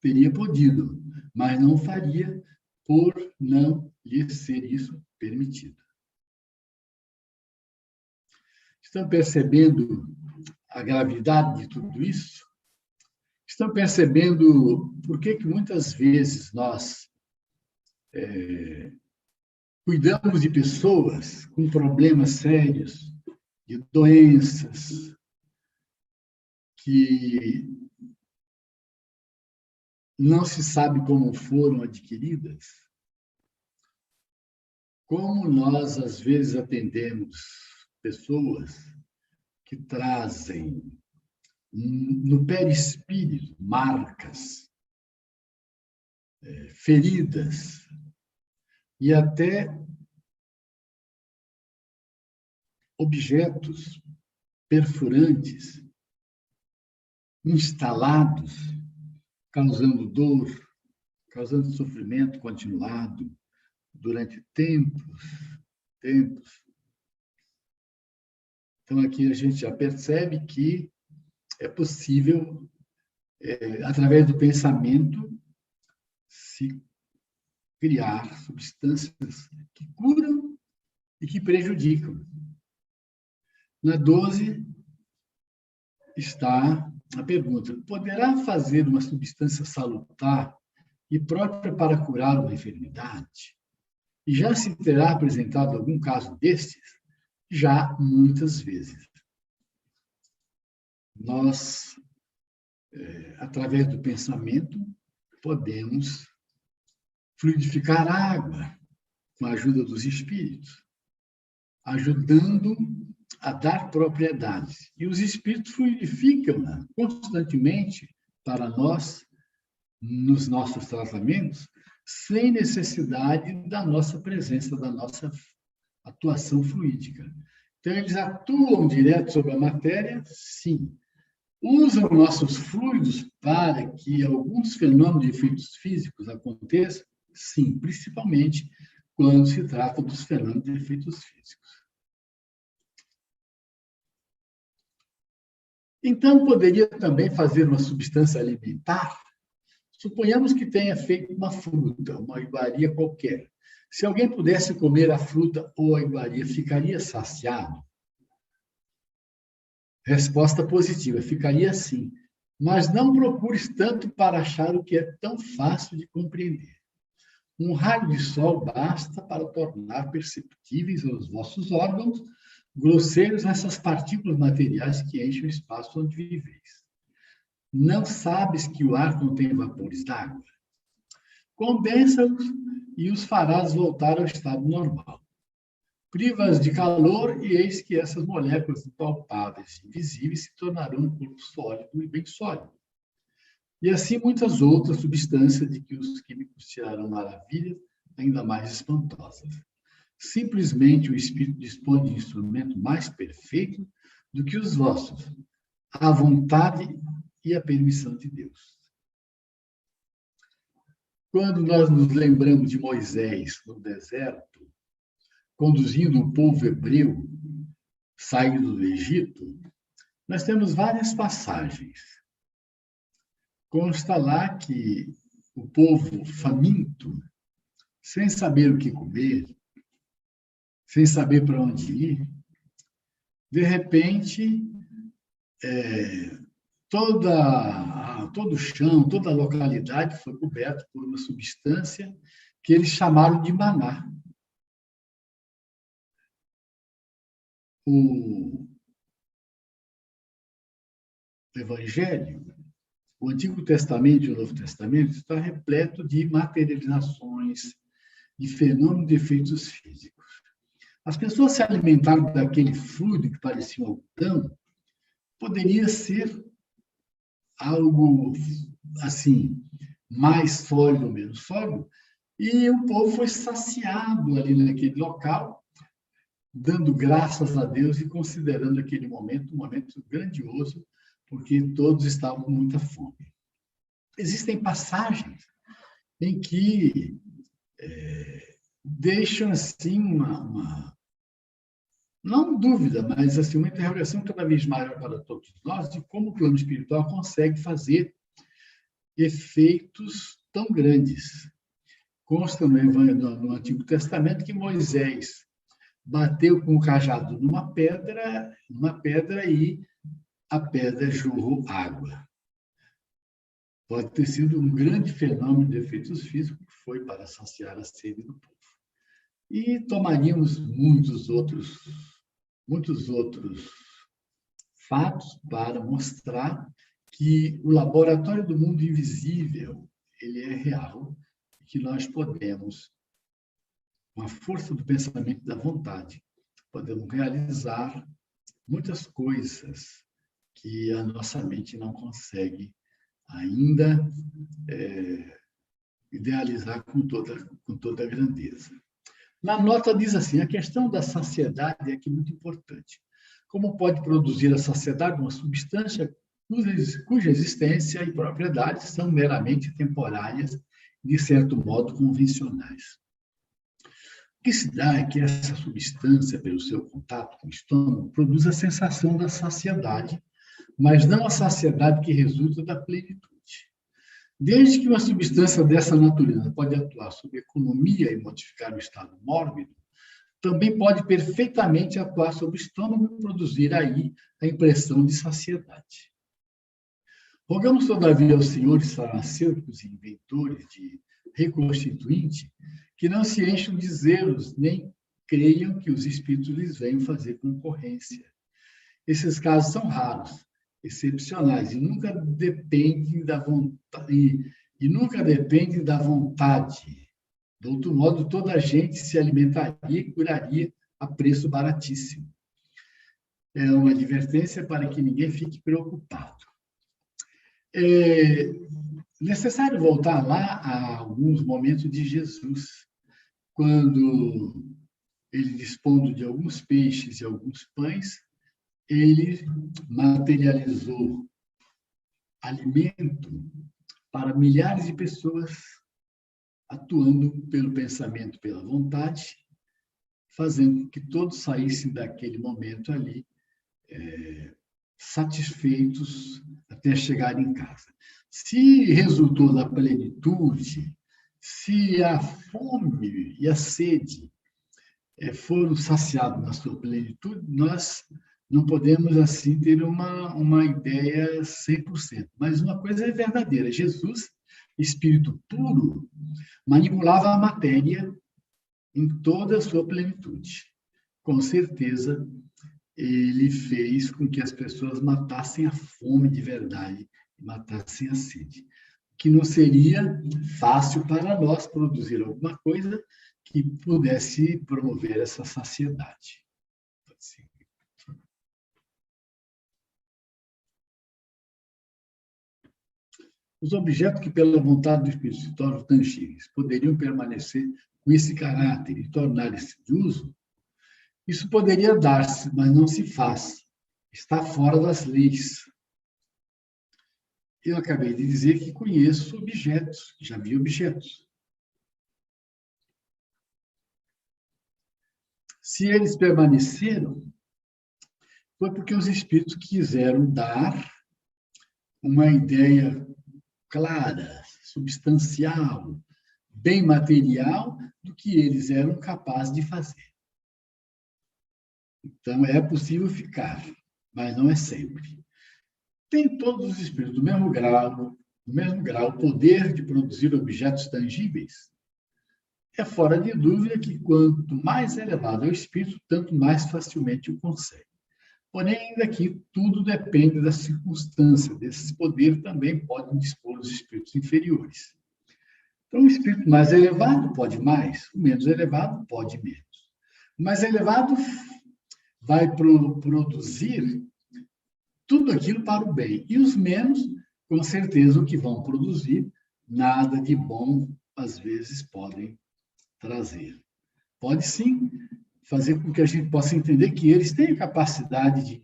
Teria podido, mas não faria por não lhe ser isso permitido. Estão percebendo a gravidade de tudo isso? Estão percebendo por que muitas vezes nós cuidamos de pessoas com problemas sérios, de doenças, que não se sabe como foram adquiridas? Como nós, às vezes, atendemos pessoas que trazem no perispírito marcas, feridas e até objetos perfurantes instalados, causando dor, causando sofrimento continuado durante tempos. Então, aqui a gente já percebe que é possível, através do pensamento, se criar substâncias que curam e que prejudicam. Na 12 está a pergunta: poderá fazer uma substância salutar e própria para curar uma enfermidade? E já se terá apresentado algum caso destes? Já muitas vezes. Nós, através do pensamento, podemos fluidificar a água com a ajuda dos espíritos, ajudando a dar propriedades. E os espíritos fluidificam constantemente para nós, nos nossos tratamentos, sem necessidade da nossa presença, da nossa atuação fluídica. Então, eles atuam direto sobre a matéria, sim. Usam nossos fluidos para que alguns fenômenos de efeitos físicos aconteçam, sim, principalmente quando se trata dos fenômenos de efeitos físicos. Então, poderia também fazer uma substância alimentar? Suponhamos que tenha feito uma fruta, uma iguaria qualquer. Se alguém pudesse comer a fruta ou a iguaria, ficaria saciado? Resposta positiva, ficaria sim. Mas não procures tanto para achar o que é tão fácil de compreender. Um raio de sol basta para tornar perceptíveis aos vossos órgãos grosseiros essas partículas materiais que enchem o espaço onde viveis. Não sabes que o ar contém vapores d'água? Condensa-os e os farás voltar ao estado normal. Priva-as de calor e eis que essas moléculas impalpáveis e invisíveis se tornarão um corpo sólido e bem sólido. E assim muitas outras substâncias de que os químicos tirarão maravilhas ainda mais espantosas. Simplesmente o Espírito dispõe de instrumento mais perfeito do que os vossos, a vontade e a permissão de Deus. Quando nós nos lembramos de Moisés no deserto, conduzindo o povo hebreu saindo do Egito, nós temos várias passagens. Consta lá que o povo faminto, sem saber o que comer, sem saber para onde ir, de repente, todo o chão, toda a localidade foi coberta por uma substância que eles chamaram de maná. O Evangelho, o Antigo Testamento e o Novo Testamento está repleto de materializações, de fenômenos de efeitos físicos. As pessoas se alimentaram daquele fluido que parecia um algodão, poderia ser algo assim, mais sólido ou menos sólido, e o povo foi saciado ali naquele local, dando graças a Deus e considerando aquele momento um momento grandioso, porque todos estavam com muita fome. Existem passagens em que deixam assim não dúvida, mas assim, uma interrogação cada vez maior para todos nós de como o plano espiritual consegue fazer efeitos tão grandes. Consta no Antigo Testamento que Moisés bateu com o cajado numa pedra e a pedra jorrou água. Pode ter sido um grande fenômeno de efeitos físicos que foi para saciar a sede do povo. E tomaríamos muitos outros fatos para mostrar que o laboratório do mundo invisível, ele é real, e que nós podemos, com a força do pensamento e da vontade, podemos realizar muitas coisas que a nossa mente não consegue ainda idealizar com toda a grandeza. Na nota diz assim, a questão da saciedade é aqui muito importante. Como pode produzir a saciedade uma substância cuja existência e propriedades são meramente temporárias, de certo modo convencionais? O que se dá é que essa substância, pelo seu contato com o estômago, produz a sensação da saciedade, mas não a saciedade que resulta da plenitude. Desde que uma substância dessa natureza pode atuar sobre a economia e modificar o estado mórbido, também pode perfeitamente atuar sobre o estômago e produzir aí a impressão de saciedade. Rogamos, todavia, aos senhores farmacêuticos e inventores de reconstituinte que não se encham de zelos, nem creiam que os espíritos lhes venham fazer concorrência. Esses casos são raros, excepcionais, e nunca dependem da vontade. De outro modo, toda a gente se alimentaria e curaria a preço baratíssimo. É uma advertência para que ninguém fique preocupado. É necessário voltar lá a alguns momentos de Jesus, quando ele, dispondo de alguns peixes e alguns pães, ele materializou alimento para milhares de pessoas, atuando pelo pensamento, pela vontade, fazendo com que todos saíssem daquele momento ali satisfeitos até chegar em casa. Se resultou da plenitude, se a fome e a sede foram saciados na sua plenitude, nós não podemos, assim, ter uma ideia 100%. Mas uma coisa é verdadeira: Jesus, espírito puro, manipulava a matéria em toda a sua plenitude. Com certeza, ele fez com que as pessoas matassem a fome de verdade, matassem a sede. Que não seria fácil para nós produzir alguma coisa que pudesse promover essa saciedade. Os objetos que, pela vontade do Espírito, se tornam tangíveis, poderiam permanecer com esse caráter e tornarem-se de uso? Isso poderia dar-se, mas não se faz. Está fora das leis. Eu acabei de dizer que conheço objetos, já vi objetos. Se eles permaneceram, foi porque os espíritos quiseram dar uma ideia clara, substancial, bem material do que eles eram capazes de fazer. Então, é possível ficar, mas não é sempre. Tem todos os espíritos do mesmo grau, o poder de produzir objetos tangíveis? É fora de dúvida que quanto mais elevado é o espírito, tanto mais facilmente o consegue. Porém, ainda aqui, tudo depende da circunstância. Desse poder também podem dispor os espíritos inferiores. Então, o espírito mais elevado pode mais, o menos elevado pode menos. O mais elevado vai produzir tudo aquilo para o bem. E os menos, com certeza, o que vão produzir, nada de bom, às vezes, podem trazer. Pode, sim, fazer com que a gente possa entender que eles têm a capacidade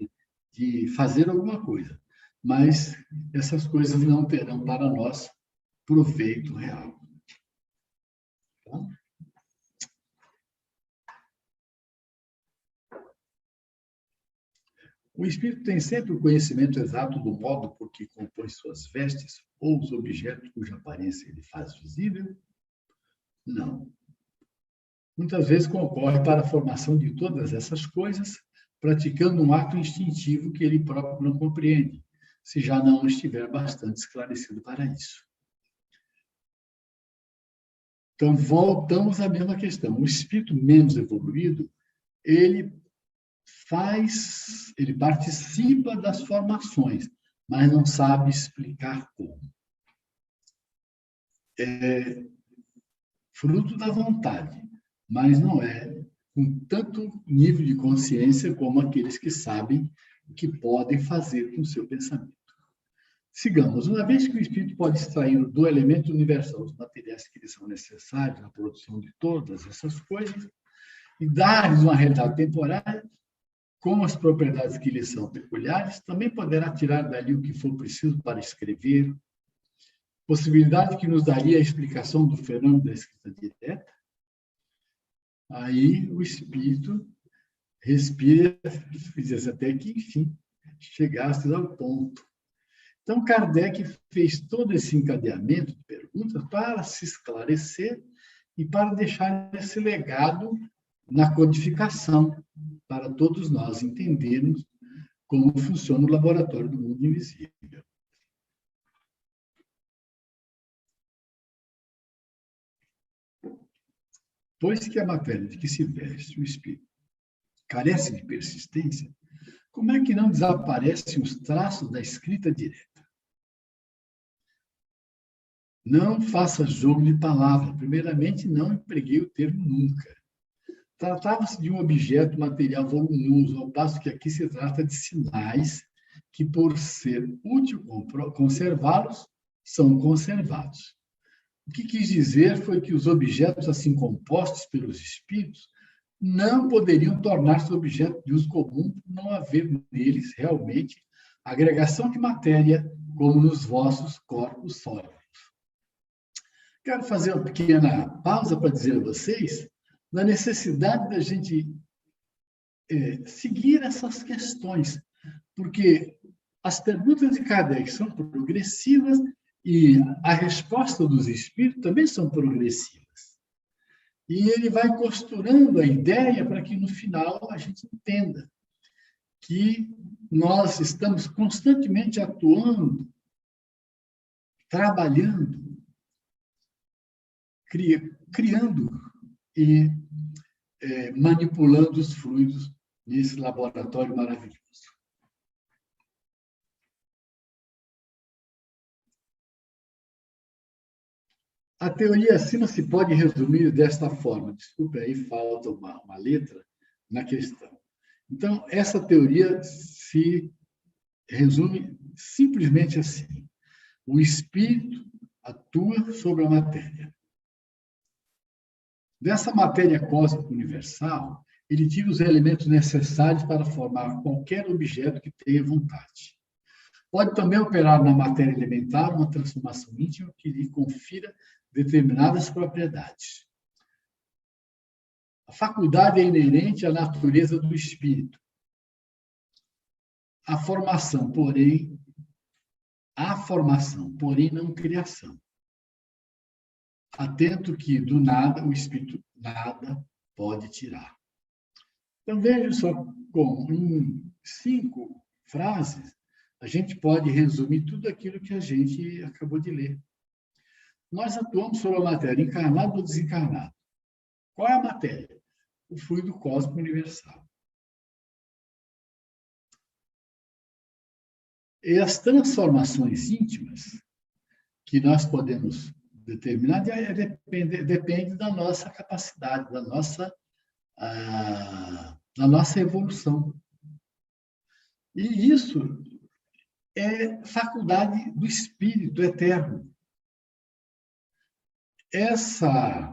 de fazer alguma coisa, mas essas coisas não terão para nós proveito real. Tá? O espírito tem sempre o conhecimento exato do modo por que compõe suas vestes ou os objetos cuja aparência ele faz visível? Não. Muitas vezes concorre para a formação de todas essas coisas, praticando um ato instintivo que ele próprio não compreende, se já não estiver bastante esclarecido para isso. Então, voltamos à mesma questão. O espírito menos evoluído, ele participa das formações, mas não sabe explicar como. É fruto da vontade, mas não é com tanto nível de consciência como aqueles que sabem o que podem fazer com o seu pensamento. Sigamos. Uma vez que o espírito pode extrair do elemento universal os materiais que lhe são necessários na produção de todas essas coisas e dar-lhes uma realidade temporária, com as propriedades que lhe são peculiares, também poderá tirar dali o que for preciso para escrever, possibilidade que nos daria a explicação do fenômeno da escrita direta. Aí o espírito respira e diz até que, enfim, chegastes ao ponto. Então, Kardec fez todo esse encadeamento de perguntas para se esclarecer e para deixar esse legado na codificação, para todos nós entendermos como funciona o laboratório do mundo invisível. Pois que a matéria de que se veste o espírito carece de persistência, como é que não desaparecem os traços da escrita direta? Não faça jogo de palavra. Primeiramente, não empreguei o termo nunca. Tratava-se de um objeto material volumoso, ao passo que aqui se trata de sinais que, por ser útil conservá-los, são conservados. O que quis dizer foi que os objetos assim compostos pelos espíritos não poderiam tornar-se objeto de uso comum por não haver neles realmente agregação de matéria, como nos vossos corpos sólidos. Quero fazer uma pequena pausa para dizer a vocês da necessidade da gente seguir essas questões, porque as perguntas de Kardec são progressivas e a resposta dos espíritos também são progressivas. E ele vai costurando a ideia para que, no final, a gente entenda que nós estamos constantemente atuando, trabalhando, criando e manipulando os fluidos nesse laboratório maravilhoso. A teoria acima se pode resumir desta forma. Desculpe, aí falta uma letra na questão. Então, essa teoria se resume simplesmente assim. O espírito atua sobre a matéria. Dessa matéria cósmica universal, ele tira os elementos necessários para formar qualquer objeto que tenha vontade. Pode também operar na matéria elementar uma transformação íntima que lhe confira determinadas propriedades. A faculdade é inerente à natureza do espírito. A formação, porém, não criação. Atento que, do nada, o espírito nada pode tirar. Então, veja só como, em 5 frases, a gente pode resumir tudo aquilo que a gente acabou de ler. Nós atuamos sobre a matéria, encarnado ou desencarnado. Qual é a matéria? O fluido cósmico universal. E as transformações íntimas que nós podemos determinar depende da nossa capacidade, da nossa evolução. E isso é faculdade do Espírito eterno. Essa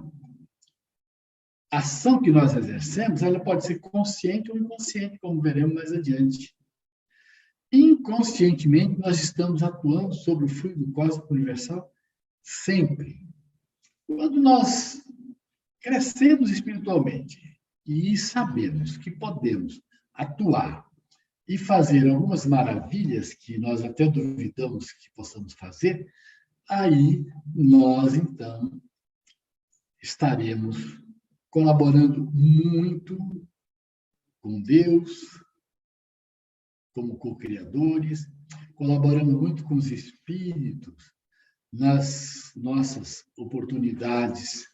ação que nós exercemos, ela pode ser consciente ou inconsciente, como veremos mais adiante. Inconscientemente, nós estamos atuando sobre o fluido cósmico universal sempre. Quando nós crescemos espiritualmente e sabemos que podemos atuar e fazer algumas maravilhas que nós até duvidamos que possamos fazer, aí nós, então, estaremos colaborando muito com Deus, como co-criadores, colaborando muito com os espíritos nas nossas oportunidades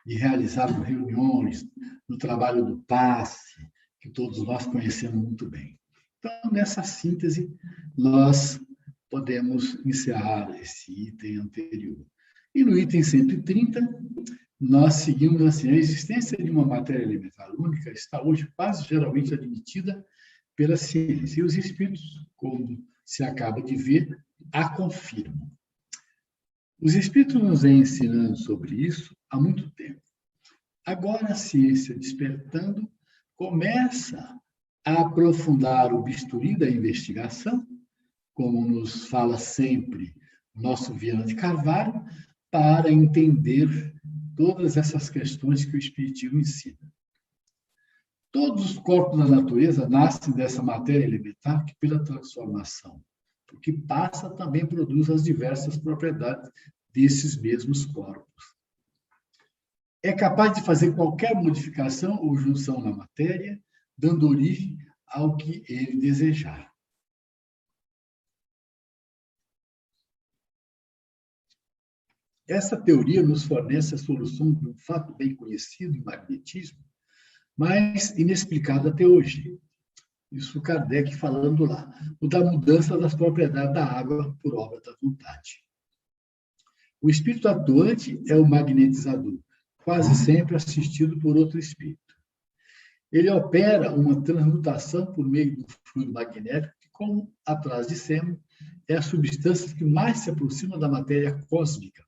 de realizar reuniões, no trabalho do passe, que todos nós conhecemos muito bem. Então, nessa síntese, nós podemos encerrar esse item anterior. E no item 130, nós seguimos assim: a existência de uma matéria elementar única está hoje quase geralmente admitida pela ciência. E os espíritos, como se acaba de ver, a confirmam. Os espíritos nos vêm ensinando sobre isso há muito tempo. Agora a ciência, despertando, começa a aprofundar o bisturi da investigação, como nos fala sempre o nosso Viana de Carvalho, para entender todas essas questões que o Espiritismo ensina. Todos os corpos da natureza nascem dessa matéria elementar que, pela transformação, o que passa também produz as diversas propriedades desses mesmos corpos. É capaz de fazer qualquer modificação ou junção na matéria, dando origem ao que ele desejar. Essa teoria nos fornece a solução de um fato bem conhecido em magnetismo, mas inexplicado até hoje. Isso Kardec falando lá, o da mudança das propriedades da água por obra da vontade. O espírito atuante é o magnetizador, quase sempre assistido por outro espírito. Ele opera uma transmutação por meio do fluido magnético, que, como atrás dissemos, é a substância que mais se aproxima da matéria cósmica,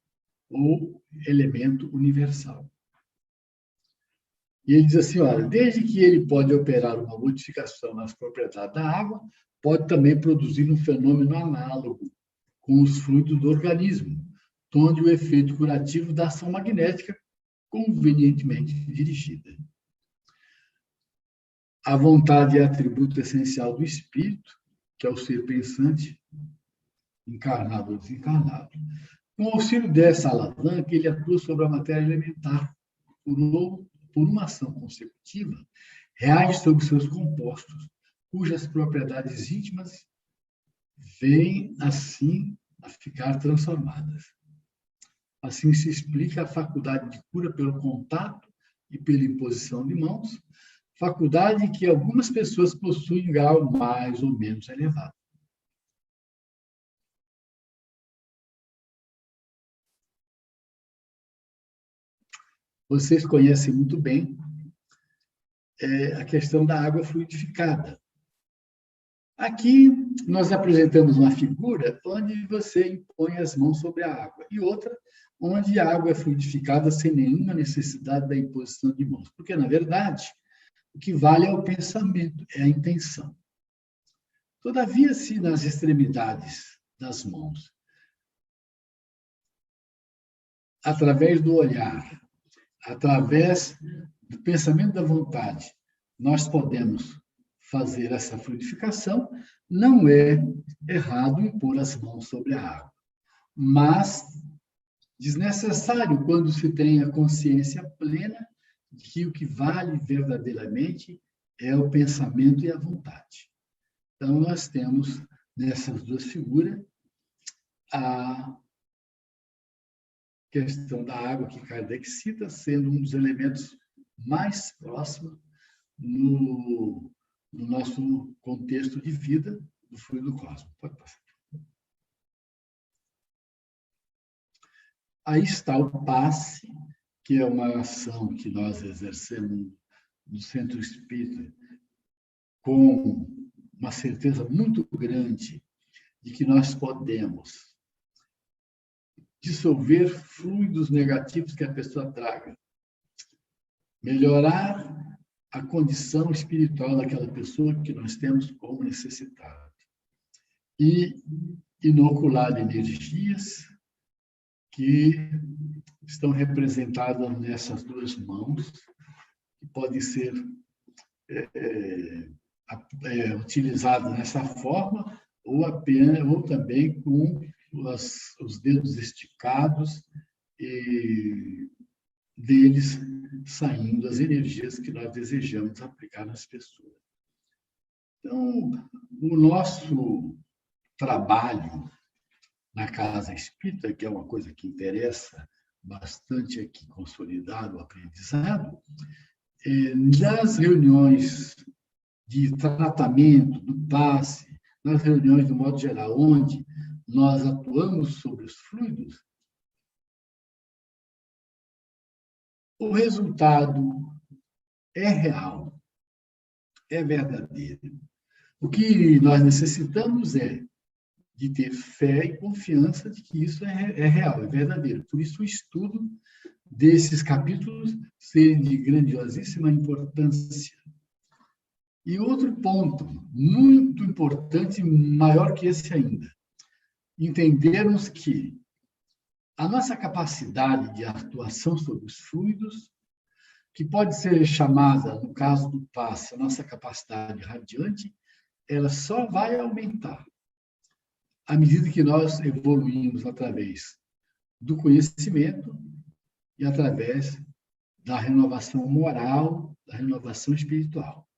ou elemento universal. E ele diz assim, olha, desde que ele pode operar uma modificação nas propriedades da água, pode também produzir um fenômeno análogo com os fluidos do organismo, onde o efeito curativo da ação magnética convenientemente dirigida. A vontade é atributo essencial do espírito, que é o ser pensante, encarnado ou desencarnado. Com o auxílio dessa alavanca, ele atua sobre a matéria elementar. Por uma ação consecutiva, reage sobre seus compostos, cujas propriedades íntimas vêm, assim, a ficar transformadas. Assim se explica a faculdade de cura pelo contato e pela imposição de mãos, faculdade que algumas pessoas possuem em grau mais ou menos elevado. Vocês conhecem muito bem a questão da água fluidificada. Aqui, nós apresentamos uma figura onde você impõe as mãos sobre a água, e outra onde a água é fluidificada sem nenhuma necessidade da imposição de mãos. Porque, na verdade, o que vale é o pensamento, é a intenção. Todavia, se nas extremidades das mãos, através do olhar, através do pensamento da vontade, nós podemos fazer essa fluidificação, não é errado impor as mãos sobre a água, mas desnecessário quando se tem a consciência plena de que o que vale verdadeiramente é o pensamento e a vontade. Então, nós temos nessas duas figuras a questão da água que Kardec cita sendo um dos elementos mais próximos no nosso contexto de vida do fluido cósmico. Pode passar. Aí está o passe, que é uma ação que nós exercemos no Centro Espírita com uma certeza muito grande de que nós podemos dissolver fluidos negativos que a pessoa traga, melhorar a condição espiritual daquela pessoa que nós temos como necessitada e inocular energias que estão representadas nessas duas mãos, que podem ser utilizadas dessa forma ou também com os dedos esticados e deles saindo as energias que nós desejamos aplicar nas pessoas. Então, o nosso trabalho na Casa Espírita, que é uma coisa que interessa bastante aqui consolidar o aprendizado, nas reuniões de tratamento, do passe, nas reuniões do modo geral, onde nós atuamos sobre os fluidos, o resultado é real, é verdadeiro. O que nós necessitamos é de ter fé e confiança de que isso é real, é verdadeiro. Por isso, o estudo desses capítulos serem de grandiosíssima importância. E outro ponto, muito importante, maior que esse ainda, entendermos que a nossa capacidade de atuação sobre os fluidos, que pode ser chamada, no caso do passe, a nossa capacidade radiante, ela só vai aumentar à medida que nós evoluímos através do conhecimento e através da renovação moral, da renovação espiritual.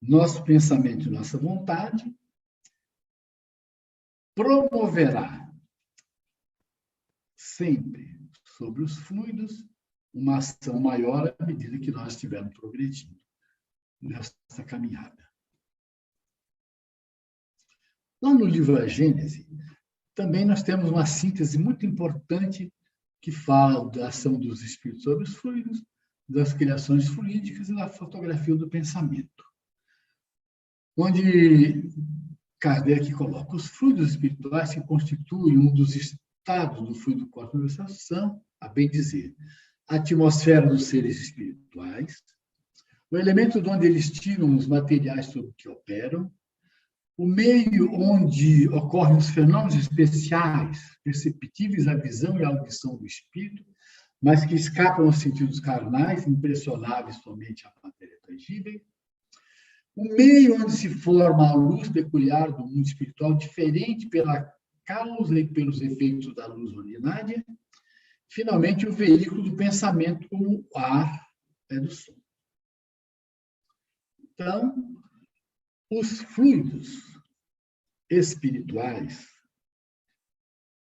Nosso pensamento e nossa vontade promoverá sempre sobre os fluidos uma ação maior à medida que nós estivermos progredindo nessa caminhada. Lá no livro A Gênese, também nós temos uma síntese muito importante que fala da ação dos espíritos sobre os fluidos, das criações fluídicas e da fotografia do pensamento, onde Kardec coloca os fluidos espirituais que constituem um dos estados do fluido cósmico são, a bem dizer, a atmosfera dos seres espirituais, o elemento de onde eles tiram os materiais sobre que operam, o meio onde ocorrem os fenômenos especiais, perceptíveis à visão e à audição do espírito, mas que escapam aos sentidos carnais, impressionáveis somente à matéria tangível, O meio onde se forma a luz peculiar do mundo espiritual, diferente pela causa e pelos efeitos da luz ordinária. Finalmente, o veículo do pensamento, como o ar é do som. Então, os fluidos espirituais,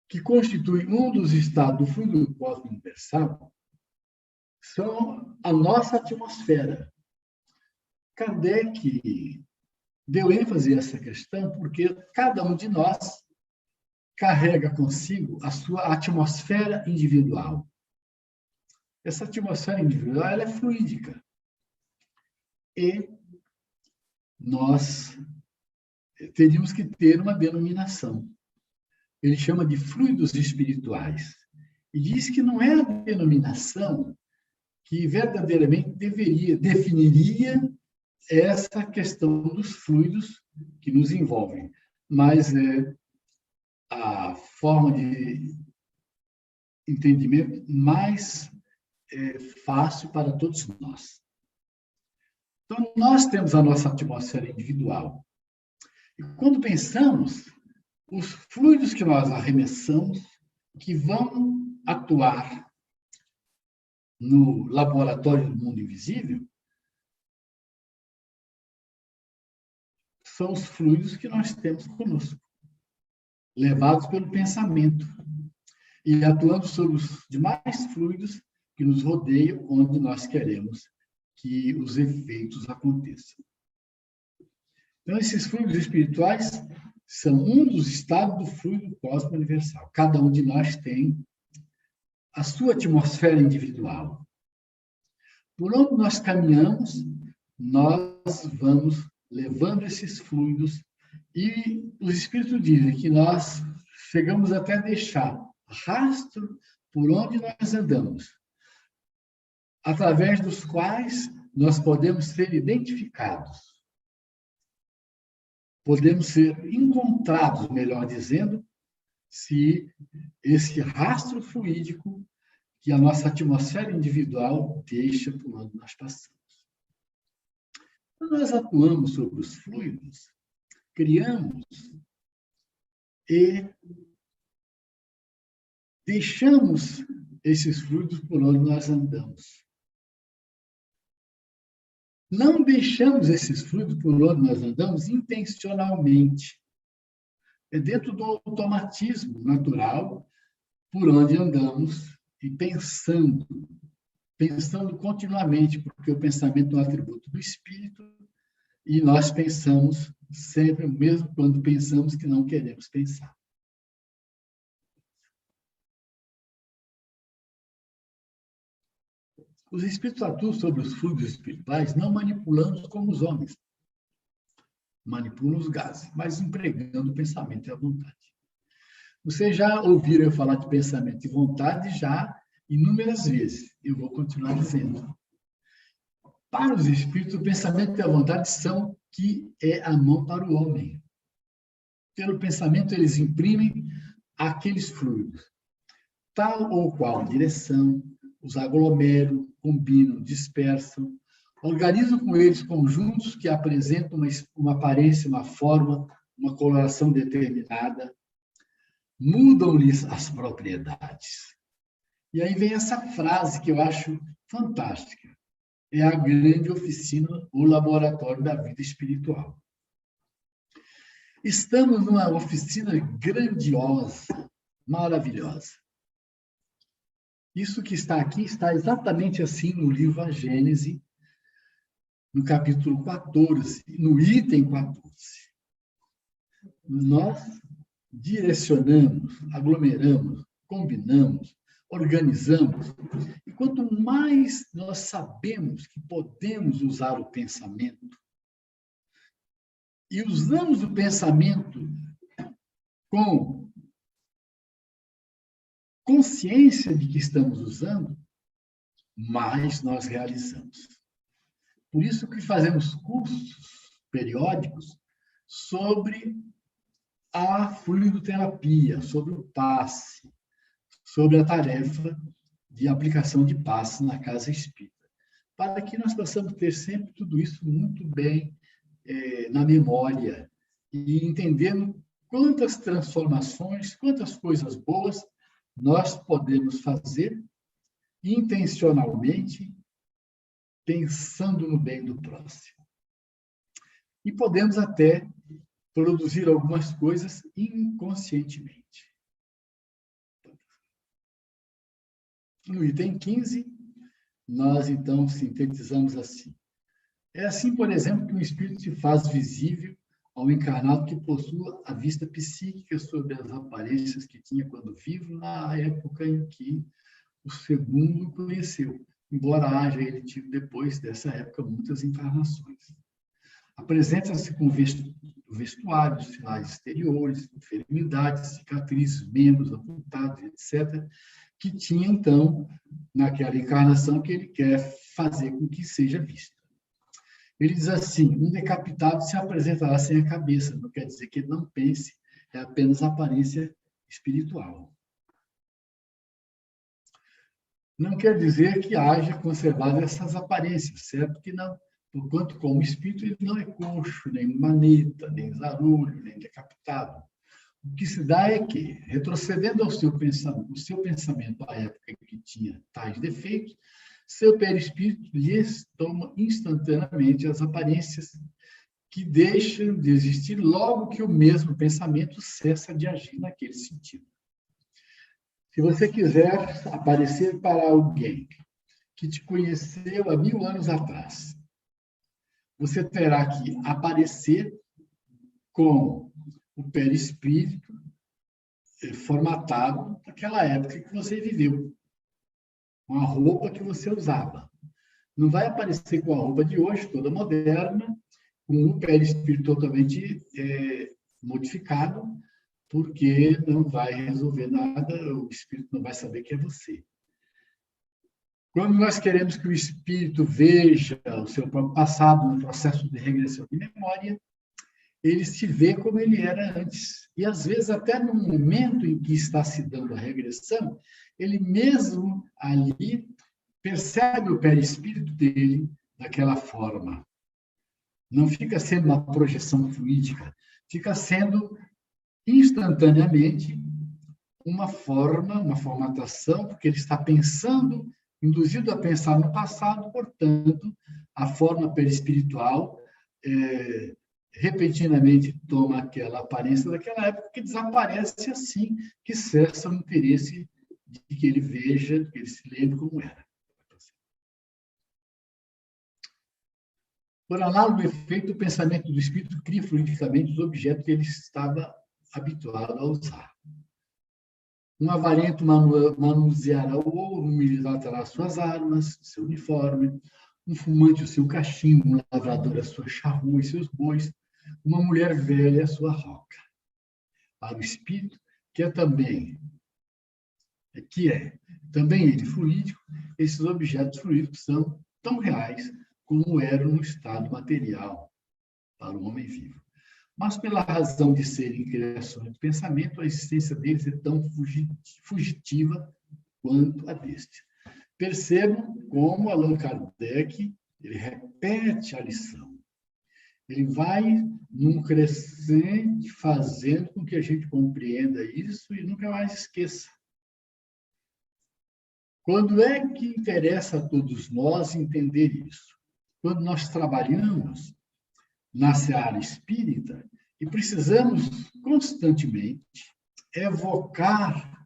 que constituem um dos estados do fluido cósmico universal, são a nossa atmosfera. Kardec deu ênfase a essa questão porque cada um de nós carrega consigo a sua atmosfera individual. Essa atmosfera individual ela é fluídica. E nós teríamos que ter uma denominação. Ele chama de fluidos espirituais. E diz que não é a denominação que verdadeiramente definiria essa questão dos fluidos que nos envolvem, mas é a forma de entendimento mais fácil para todos nós. Então, nós temos a nossa atmosfera individual. E quando pensamos, os fluidos que nós arremessamos, que vão atuar no laboratório do mundo invisível, são os fluidos que nós temos conosco, levados pelo pensamento e atuando sobre os demais fluidos que nos rodeiam, onde nós queremos que os efeitos aconteçam. Então, esses fluidos espirituais são um dos estados do fluido cósmico universal. Cada um de nós tem a sua atmosfera individual. Por onde nós caminhamos, nós vamos levando esses fluidos e os espíritos dizem que nós chegamos até a deixar rastro por onde nós andamos, através dos quais nós podemos ser identificados. Podemos ser encontrados, melhor dizendo, se esse rastro fluídico que a nossa atmosfera individual deixa por onde nós passamos. Quando nós atuamos sobre os fluidos, criamos e deixamos esses fluidos por onde nós andamos. Não deixamos esses fluidos por onde nós andamos intencionalmente. É dentro do automatismo natural por onde andamos e pensando continuamente, porque o pensamento é um atributo do espírito e nós pensamos sempre, mesmo quando pensamos que não queremos pensar. Os espíritos atuam sobre os fluidos espirituais não manipulando como os homens. Manipulam os gases, mas empregando o pensamento e a vontade. Vocês já ouviram eu falar de pensamento e vontade já inúmeras vezes. Eu vou continuar dizendo. Para os espíritos, o pensamento e a vontade são que é a mão para o homem. Pelo pensamento, eles imprimem aqueles fluidos. Tal ou qual direção, os aglomeram, combinam, dispersam, organizam com eles conjuntos que apresentam uma aparência, uma forma, uma coloração determinada, mudam-lhes as propriedades. E aí vem essa frase que eu acho fantástica. É a grande oficina, o laboratório da vida espiritual. Estamos numa oficina grandiosa, maravilhosa. Isso que está aqui está exatamente assim no livro A Gênese, no capítulo 14, no item 14. Nós direcionamos, aglomeramos, combinamos, organizamos. E quanto mais nós sabemos que podemos usar o pensamento, e usamos o pensamento com consciência de que estamos usando, mais nós realizamos. Por isso que fazemos cursos periódicos sobre a fluidoterapia, sobre o passe, sobre a tarefa de aplicação de passe na casa espírita, para que nós possamos ter sempre tudo isso muito bem na memória e entendendo quantas transformações, quantas coisas boas nós podemos fazer intencionalmente, pensando no bem do próximo. E podemos até produzir algumas coisas inconscientemente. No item 15, nós, então, sintetizamos assim. É assim, por exemplo, que o espírito se faz visível ao encarnado que possua a vista psíquica sobre as aparências que tinha quando vivo, na época em que o segundo o conheceu, embora haja ele tido depois dessa época muitas encarnações. Apresenta-se com vestuários, sinais exteriores, enfermidades, cicatrizes, membros amputados, etc., que tinha, então, naquela encarnação que ele quer fazer com que seja visto. Ele diz assim, um decapitado se apresentará sem a cabeça, não quer dizer que ele não pense, é apenas aparência espiritual. Não quer dizer que haja conservado essas aparências, certo que não, porquanto como espírito ele não é coxo, nem maneta, nem zarulho, nem decapitado. O que se dá é que, retrocedendo ao seu pensamento à época em que tinha tais defeitos, seu perispírito lhes toma instantaneamente as aparências que deixam de existir logo que o mesmo pensamento cessa de agir naquele sentido. Se você quiser aparecer para alguém que te conheceu há 1000 anos atrás, você terá que aparecer com o perispírito formatado naquela época que você viveu, com a roupa que você usava. Não vai aparecer com a roupa de hoje, toda moderna, com o perispírito totalmente modificado, porque não vai resolver nada, o espírito não vai saber que é você. Quando nós queremos que o espírito veja o seu próprio passado no processo de regressão de memória, ele se vê como ele era antes. E, às vezes, até no momento em que está se dando a regressão, ele mesmo ali percebe o perispírito dele daquela forma. Não fica sendo uma projeção fluídica, fica sendo instantaneamente uma forma, uma formatação, porque ele está pensando, induzido a pensar no passado, portanto, a forma perispiritual repentinamente toma aquela aparência daquela época que desaparece assim que cessa o interesse de que ele veja, que ele se lembre como era. Por análogo efeito, o pensamento do espírito cria fluidicamente os objetos que ele estava habituado a usar. Um avarento manuseará o ouro, um militar terá suas armas, seu uniforme, um fumante o seu cachimbo, um lavrador a sua charrua e seus bois, uma mulher velha a sua roca. Para o espírito, que é também ele fluídico, esses objetos fluídicos são tão reais como eram no estado material para o homem vivo. Mas, pela razão de serem criações de pensamento, a existência deles é tão fugitiva quanto a deste. Percebam como Allan Kardec ele repete a lição. Ele vai num crescente fazendo com que a gente compreenda isso e nunca mais esqueça. Quando é que interessa a todos nós entender isso? Quando nós trabalhamos na seara espírita e precisamos constantemente evocar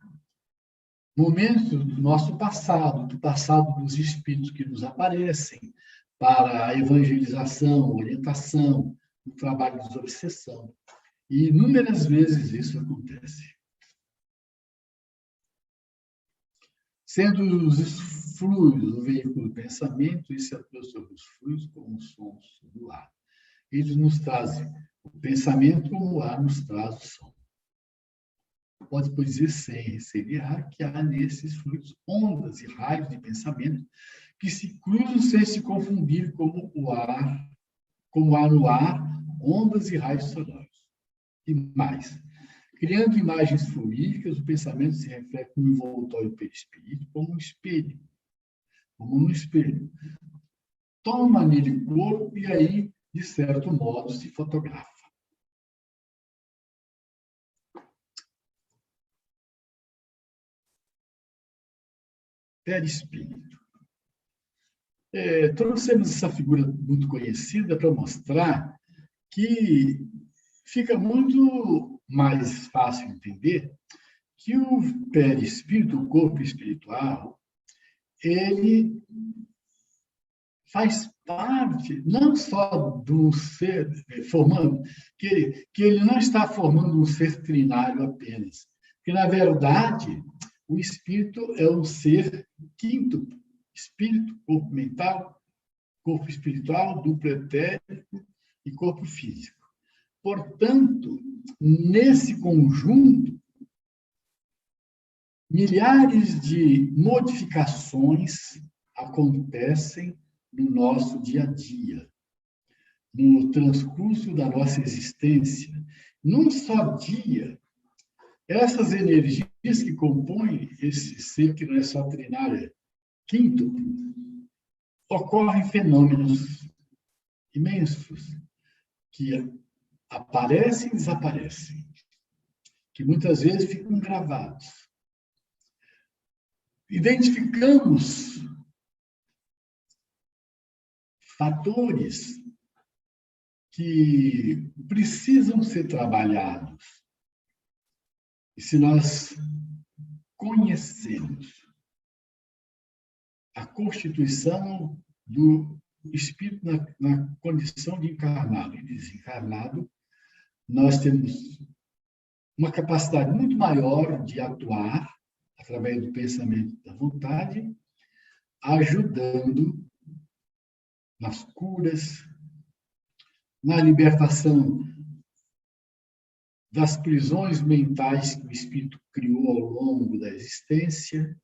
momentos do nosso passado, do passado dos espíritos que nos aparecem, para a evangelização, orientação, o trabalho de desobsessão. E inúmeras vezes isso acontece. Sendo os fluidos o veículo do pensamento, isso atua sobre os fluidos como os sons do ar. Eles nos trazem o pensamento como o ar nos traz o som. Pode dizer sem receber que há nesses fluidos ondas e raios de pensamento que se cruzam sem se confundir como há no ar, ondas e raios sonoros. E mais, criando imagens fluídicas, o pensamento se reflete no envoltório perispírito como um espelho. Toma nele corpo e aí de certo modo, se fotografa. Perispírito. Trouxemos essa figura muito conhecida para mostrar que fica muito mais fácil entender que o perispírito, o corpo espiritual, ele faz parte não só do ser formando, que ele não está formando um ser trinário apenas, porque, na verdade, o espírito é um ser quinto, espírito, corpo mental, corpo espiritual, duplo etérico e corpo físico. Portanto, nesse conjunto, milhares de modificações acontecem no nosso dia a dia, no transcurso da nossa existência. Num só dia, essas energias que compõem esse ser que não é só trinário, é quinto, ocorrem fenômenos imensos que aparecem e desaparecem, que muitas vezes ficam gravados. Identificamos fatores que precisam ser trabalhados. E se nós conhecemos a constituição do espírito na condição de encarnado e desencarnado, nós temos uma capacidade muito maior de atuar através do pensamento e da vontade, ajudando nas curas, na libertação das prisões mentais que o espírito criou ao longo da existência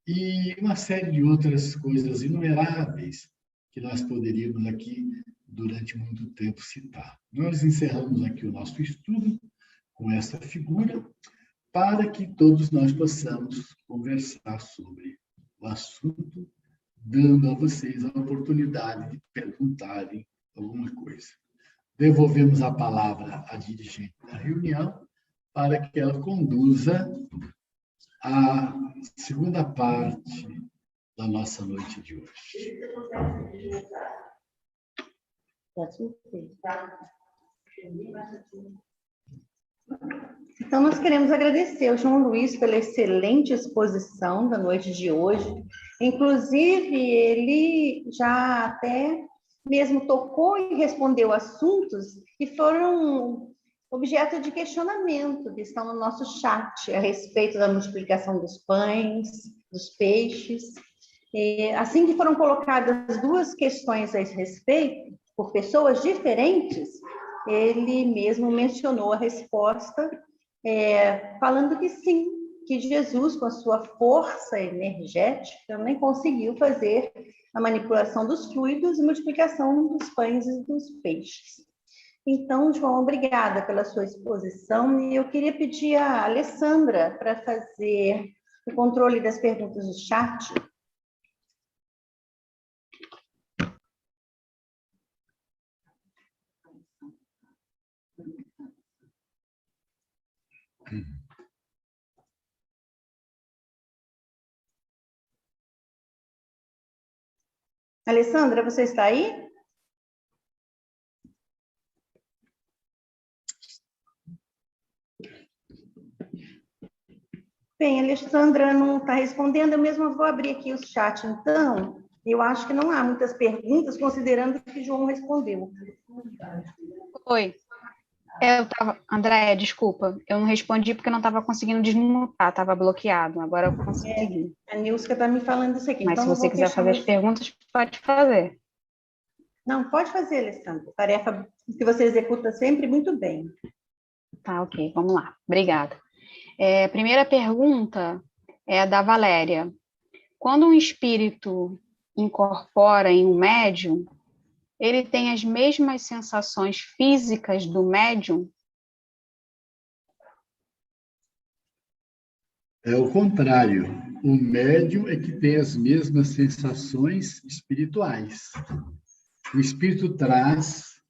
e uma série de outras coisas inumeráveis que nós poderíamos aqui, durante muito tempo, citar. Nós encerramos aqui o nosso estudo com essa figura para que todos nós possamos conversar sobre o assunto, dando a vocês a oportunidade de perguntarem alguma coisa. Devolvemos a palavra à dirigente da reunião para que ela conduza a segunda parte da nossa noite de hoje. Então, nós queremos agradecer ao João Luiz pela excelente exposição da noite de hoje. Inclusive, ele já até mesmo tocou e respondeu assuntos que foram objeto de questionamento, que estão no nosso chat, a respeito da multiplicação dos pães, dos peixes. E, assim que foram colocadas duas questões a esse respeito, por pessoas diferentes, ele mesmo mencionou a resposta, falando que sim, que Jesus, com a sua força energética, também conseguiu fazer a manipulação dos fluidos e multiplicação dos pães e dos peixes. Então, João, obrigada pela sua exposição. E eu queria pedir a Alessandra para fazer o controle das perguntas do chat. Alessandra, você está aí? Bem, a Alessandra não está respondendo, eu mesma vou abrir aqui o chat, então. Eu acho que não há muitas perguntas, considerando que João respondeu. Oi. Andréia, desculpa, eu não respondi porque eu não estava conseguindo desmutar, estava bloqueado, agora eu consegui. A Nilska está me falando isso aqui. Mas então, se você quiser fazer as perguntas, pode fazer. Não, pode fazer, Alessandra. Tarefa que você executa sempre muito bem. Tá, ok, vamos lá. Obrigada. Primeira pergunta é a da Valéria. Quando um espírito incorpora em um médium, ele tem as mesmas sensações físicas do médium? É o contrário. O médium é que tem as mesmas sensações espirituais. O espírito traz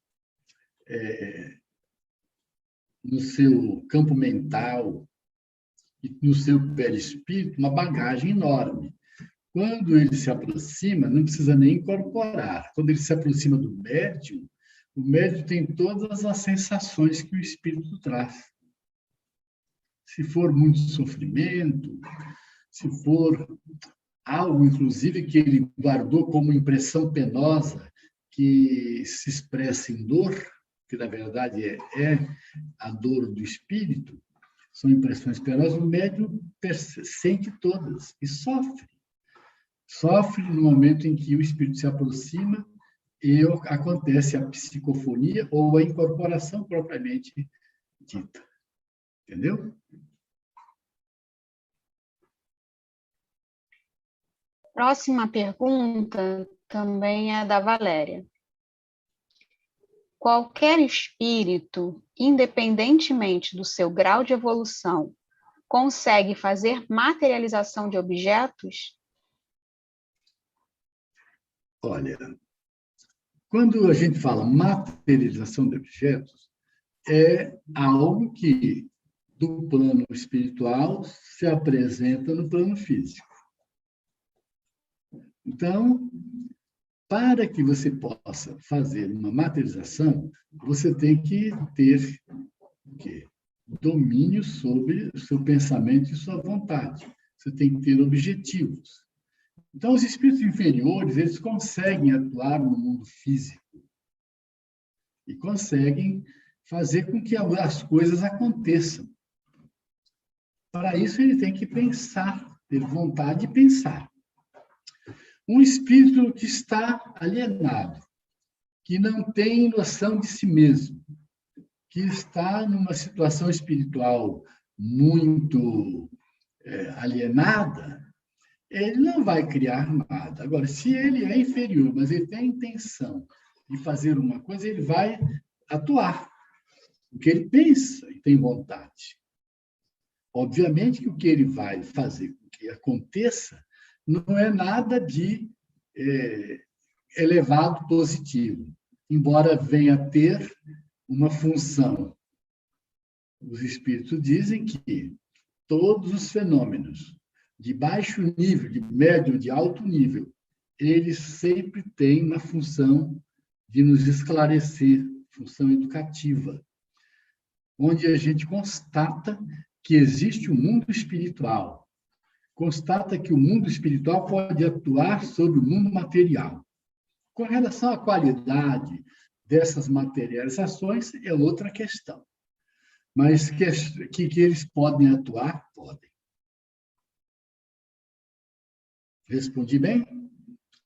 no seu campo mental e no seu perispírito uma bagagem enorme. Quando ele se aproxima, não precisa nem incorporar. Quando ele se aproxima do médium, o médium tem todas as sensações que o espírito traz. Se for muito sofrimento, se for algo, inclusive, que ele guardou como impressão penosa, que se expressa em dor, que na verdade é a dor do espírito, são impressões penosas, o médium sente todas e sofre. Sofre no momento em que o espírito se aproxima e acontece a psicofonia ou a incorporação propriamente dita. Entendeu? Próxima pergunta também é da Valéria. Qualquer espírito, independentemente do seu grau de evolução, consegue fazer materialização de objetos? Olha, quando a gente fala materialização de objetos, é algo que, do plano espiritual, se apresenta no plano físico. Então, para que você possa fazer uma materialização, você tem que ter o quê? Domínio sobre o seu pensamento e sua vontade. Você tem que ter objetivos. Então, os espíritos inferiores, eles conseguem atuar no mundo físico e conseguem fazer com que as coisas aconteçam. Para isso, ele tem que pensar, ter vontade de pensar. Um espírito que está alienado, que não tem noção de si mesmo, que está numa situação espiritual muito alienada, ele não vai criar nada. Agora, se ele é inferior, mas ele tem a intenção de fazer uma coisa, ele vai atuar, porque ele pensa e tem vontade. Obviamente que o que ele vai fazer com que aconteça não é nada de elevado positivo, embora venha a ter uma função. Os espíritos dizem que todos os fenômenos de baixo nível, de médio, de alto nível, eles sempre têm uma função de nos esclarecer, função educativa, onde a gente constata que existe um mundo espiritual, constata que o mundo espiritual pode atuar sobre o mundo material. Com relação à qualidade dessas materializações, é outra questão. Mas que eles podem atuar, podem. Respondi bem?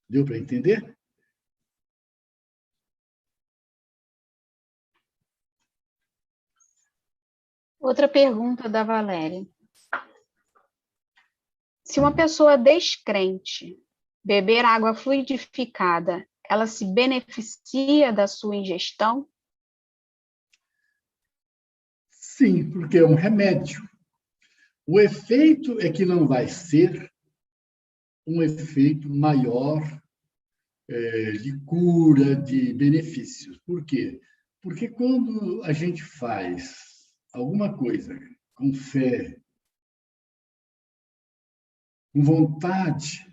Deu para entender? Outra pergunta da Valéria. Se uma pessoa descrente beber água fluidificada, ela se beneficia da sua ingestão? Sim, porque é um remédio. O efeito é que não vai ser um efeito maior de cura, de benefícios. Por quê? Porque quando a gente faz alguma coisa com fé, com vontade,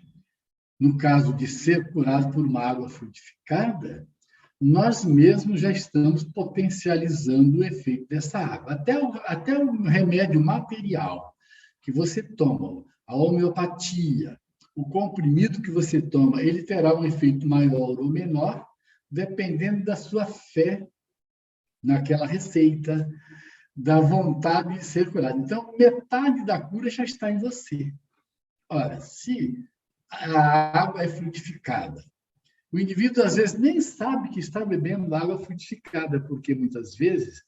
no caso de ser curado por uma água frutificada, nós mesmos já estamos potencializando o efeito dessa água. Até o remédio material que você toma, a homeopatia, o comprimido que você toma, ele terá um efeito maior ou menor, dependendo da sua fé naquela receita, da vontade de ser curado. Então, metade da cura já está em você. Ora, se a água é frutificada, o indivíduo, às vezes, nem sabe que está bebendo água frutificada, porque, muitas vezes,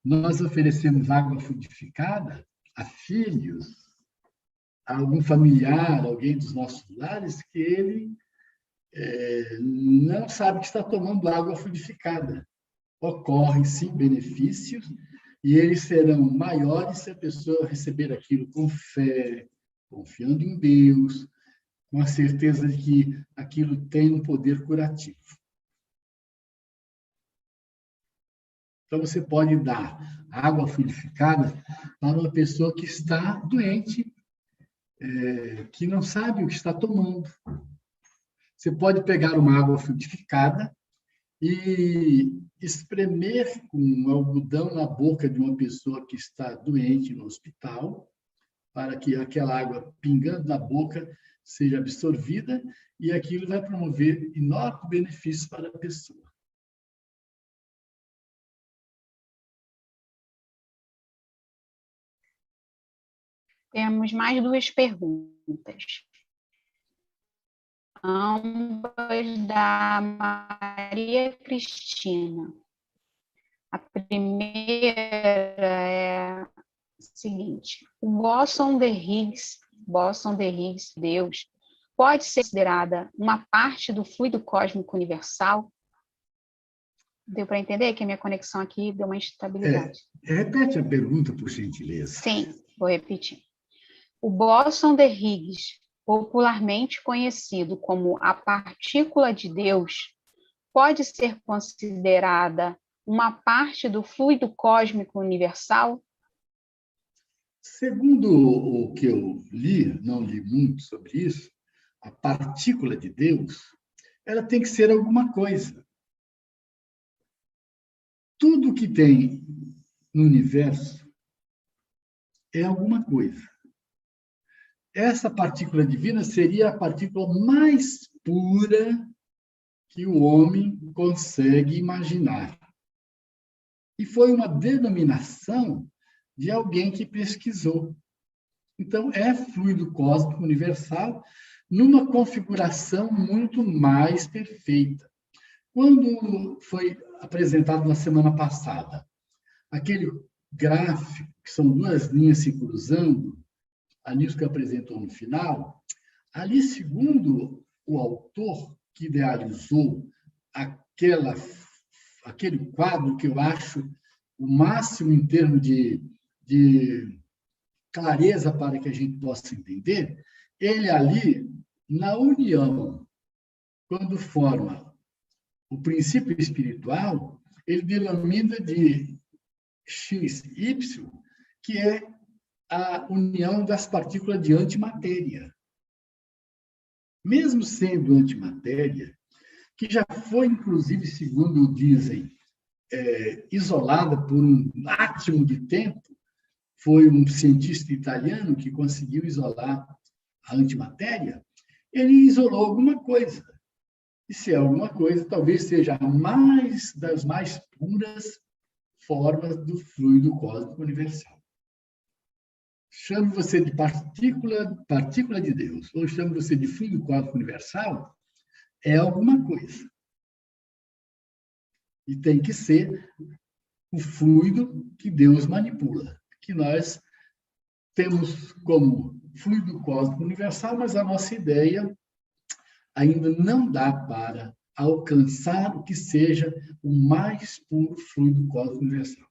nós oferecemos água frutificada a filhos, a algum familiar, alguém dos nossos lares, que ele não sabe que está tomando água frutificada. Ocorrem, sim, benefícios, e eles serão maiores se a pessoa receber aquilo com fé, confiando em Deus, com a certeza de que aquilo tem um poder curativo. Então, você pode dar água fluidificada para uma pessoa que está doente, que não sabe o que está tomando. Você pode pegar uma água fluidificada e espremer com um algodão na boca de uma pessoa que está doente no hospital, para que aquela água pingando na boca seja absorvida, e aquilo vai promover enorme benefício para a pessoa. Temos mais duas perguntas. Ambas da Maria Cristina. A primeira é a seguinte: o bóson de Higgs, Deus, pode ser considerada uma parte do fluido cósmico universal? Deu para entender que a minha conexão aqui deu uma instabilidade. Repete a pergunta, por gentileza. Sim, vou repetir. O bóson de Higgs, popularmente conhecido como a partícula de Deus, pode ser considerada uma parte do fluido cósmico universal? Segundo o que eu li, não li muito sobre isso, a partícula de Deus, ela tem que ser alguma coisa. Tudo que tem no universo é alguma coisa. Essa partícula divina seria a partícula mais pura que o homem consegue imaginar. E foi uma denominação de alguém que pesquisou. Então, é fluido cósmico universal numa configuração muito mais perfeita. Quando foi apresentado na semana passada aquele gráfico, que são duas linhas se cruzando, a Nilska apresentou no final, ali, segundo o autor que idealizou aquele quadro, que eu acho o máximo em termos de clareza para que a gente possa entender, ele ali, na união, quando forma o princípio espiritual, ele denomina de XY, que é a união das partículas de antimatéria. Mesmo sendo antimatéria, que já foi, inclusive, segundo dizem, isolada por um átimo de tempo, foi um cientista italiano que conseguiu isolar a antimatéria, ele isolou alguma coisa. E se é alguma coisa, talvez seja das mais puras formas do fluido cósmico universal. Chame você de partícula de Deus, ou chame você de fluido cósmico universal, é alguma coisa. E tem que ser o fluido que Deus manipula, que nós temos como fluido cósmico universal, mas a nossa ideia ainda não dá para alcançar o que seja o mais puro fluido cósmico universal.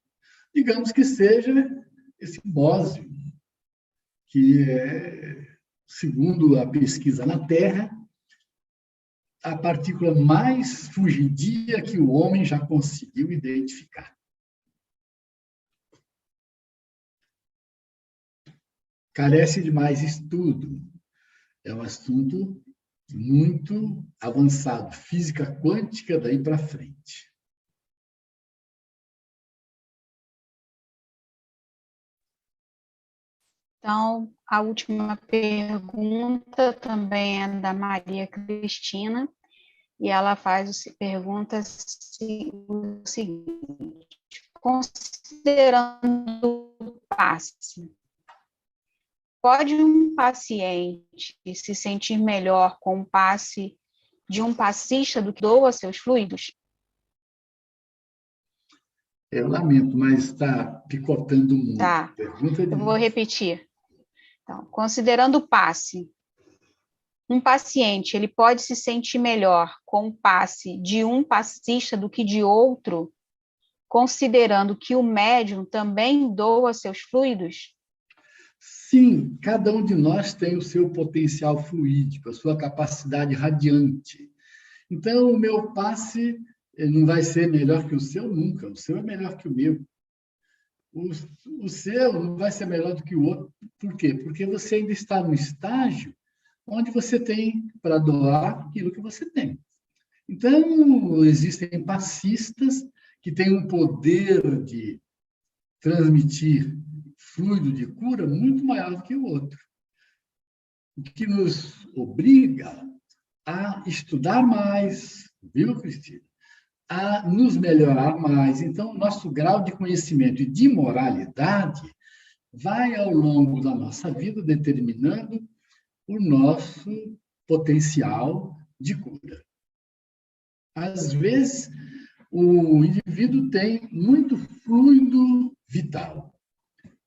Digamos que seja esse bósio, que é, segundo a pesquisa na Terra, a partícula mais fugidia que o homem já conseguiu identificar. Carece de mais estudo. É um assunto muito avançado, física quântica daí para frente. Então, a última pergunta também é da Maria Cristina, e ela pergunta o seguinte: considerando o passe, pode um paciente se sentir melhor com o passe de um passista do que doa seus fluidos? Eu lamento, mas está picotando muito. Tá. Pergunta de Eu vou repetir. Então, considerando o passe, um paciente ele pode se sentir melhor com o passe de um passista do que de outro, considerando que o médium também doa seus fluidos? Sim, cada um de nós tem o seu potencial fluídico, a sua capacidade radiante. Então, o meu passe Ele não vai ser melhor que o seu nunca. O seu é melhor que o meu. O seu não vai ser melhor do que o outro. Por quê? Porque você ainda está no estágio onde você tem para doar aquilo que você tem. Então, existem passistas que têm um poder de transmitir fluido de cura muito maior do que o outro. O que nos obriga a estudar mais, viu, Cristina? A nos melhorar mais. Então, nosso grau de conhecimento e de moralidade vai, ao longo da nossa vida, determinando o nosso potencial de cura. Às vezes, o indivíduo tem muito fluido vital,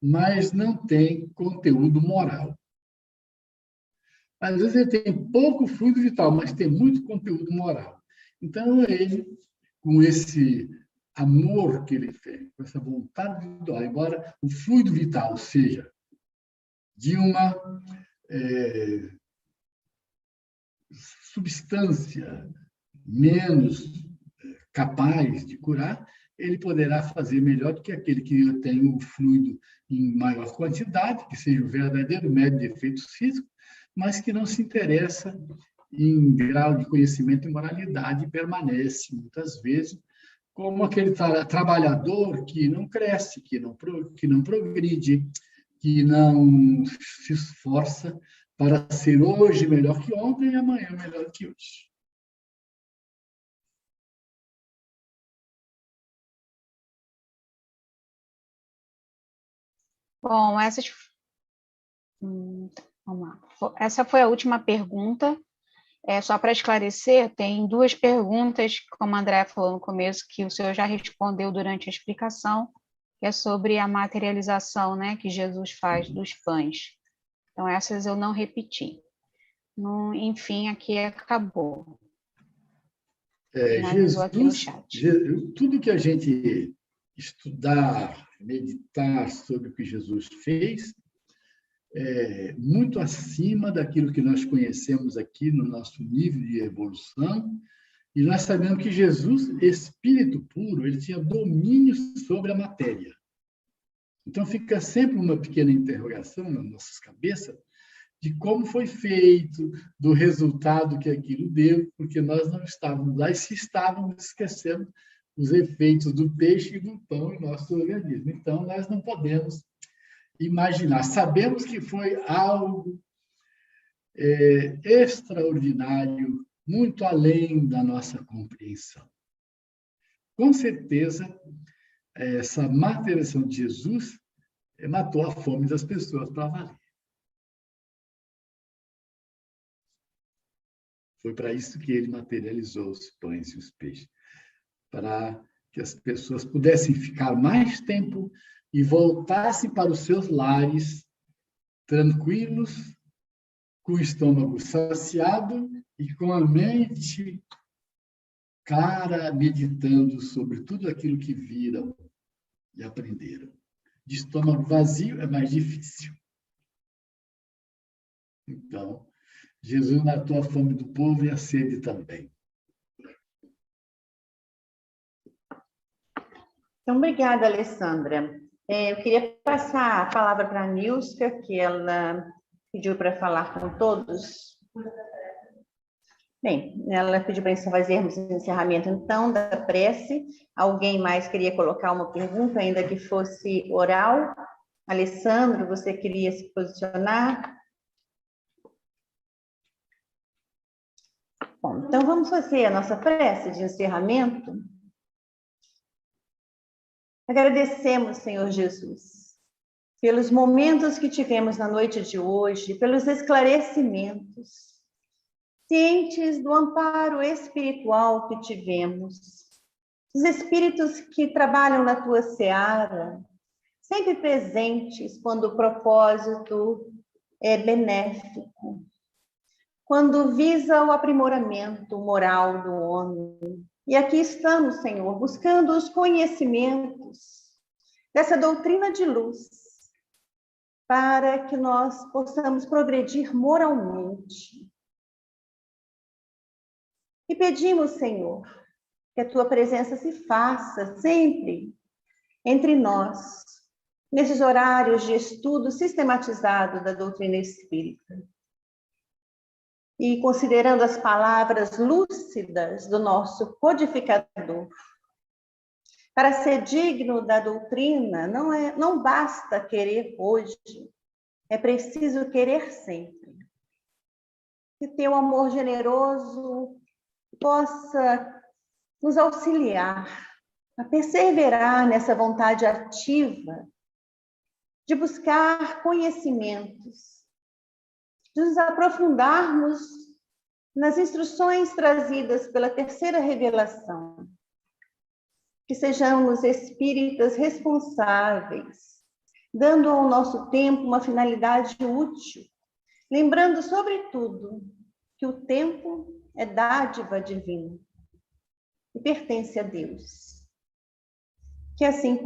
mas não tem conteúdo moral. Às vezes ele tem pouco fluido vital, mas tem muito conteúdo moral. Então, ele, com esse amor que ele tem, com essa vontade de doar, embora o fluido vital seja de uma substância menos capaz de curar, ele poderá fazer melhor do que aquele que tem o fluido em maior quantidade, que seja o verdadeiro médio de efeitos físicos, mas que não se interessa em grau de conhecimento e moralidade e permanece, muitas vezes, como aquele trabalhador que não cresce, que não progride, que não se esforça para ser hoje melhor que ontem e amanhã melhor que hoje. Bom, vamos lá. Essa foi a última pergunta. Só para esclarecer, tem duas perguntas, como a André falou no começo, que o senhor já respondeu durante a explicação, que é sobre a materialização, né, que Jesus faz dos pães. Então, essas eu não repeti. Enfim, aqui acabou. Finalizou aqui no chat. Tudo que a gente estudar, meditar sobre o que Jesus fez, muito acima daquilo que nós conhecemos aqui no nosso nível de evolução, e nós sabemos que Jesus, espírito puro, ele tinha domínio sobre a matéria. Então fica sempre uma pequena interrogação nas nossas cabeças de como foi feito, do resultado que aquilo deu, porque nós não estávamos lá, e se estávamos esquecendo os efeitos do peixe e do pão em nosso organismo. Então, nós não podemos imaginar. Sabemos que foi algo extraordinário, muito além da nossa compreensão. Com certeza, essa materialização de Jesus matou a fome das pessoas para valer. Foi para isso que ele materializou os pães e os peixes, para que as pessoas pudessem ficar mais tempo e voltassem para os seus lares tranquilos, com o estômago saciado e com a mente clara, meditando sobre tudo aquilo que viram e aprenderam. De estômago vazio é mais difícil. Então, Jesus matou a fome do povo e a sede também. Então, obrigada, Alessandra. Eu queria passar a palavra para a Nilska, que ela pediu para falar com todos. Bem, ela pediu para fazermos o encerramento, então, da prece. Alguém mais queria colocar uma pergunta, ainda que fosse oral? Alessandro, você queria se posicionar? Bom, então vamos fazer a nossa prece de encerramento. Agradecemos, Senhor Jesus, pelos momentos que tivemos na noite de hoje, pelos esclarecimentos, cientes do amparo espiritual que tivemos, os espíritos que trabalham na tua seara, sempre presentes quando o propósito é benéfico, quando visa o aprimoramento moral do homem. E aqui estamos, Senhor, buscando os conhecimentos dessa doutrina de luz, para que nós possamos progredir moralmente. E pedimos, Senhor, que a tua presença se faça sempre entre nós, nesses horários de estudo sistematizado da doutrina espírita. E considerando as palavras lúcidas do nosso codificador, para ser digno da doutrina, não basta querer hoje, é preciso querer sempre. Que teu amor generoso possa nos auxiliar a perseverar nessa vontade ativa de buscar conhecimentos, de nos aprofundarmos nas instruções trazidas pela terceira revelação. Que sejamos espíritas responsáveis, dando ao nosso tempo uma finalidade útil, lembrando, sobretudo, que o tempo é dádiva divina e pertence a Deus. Que assim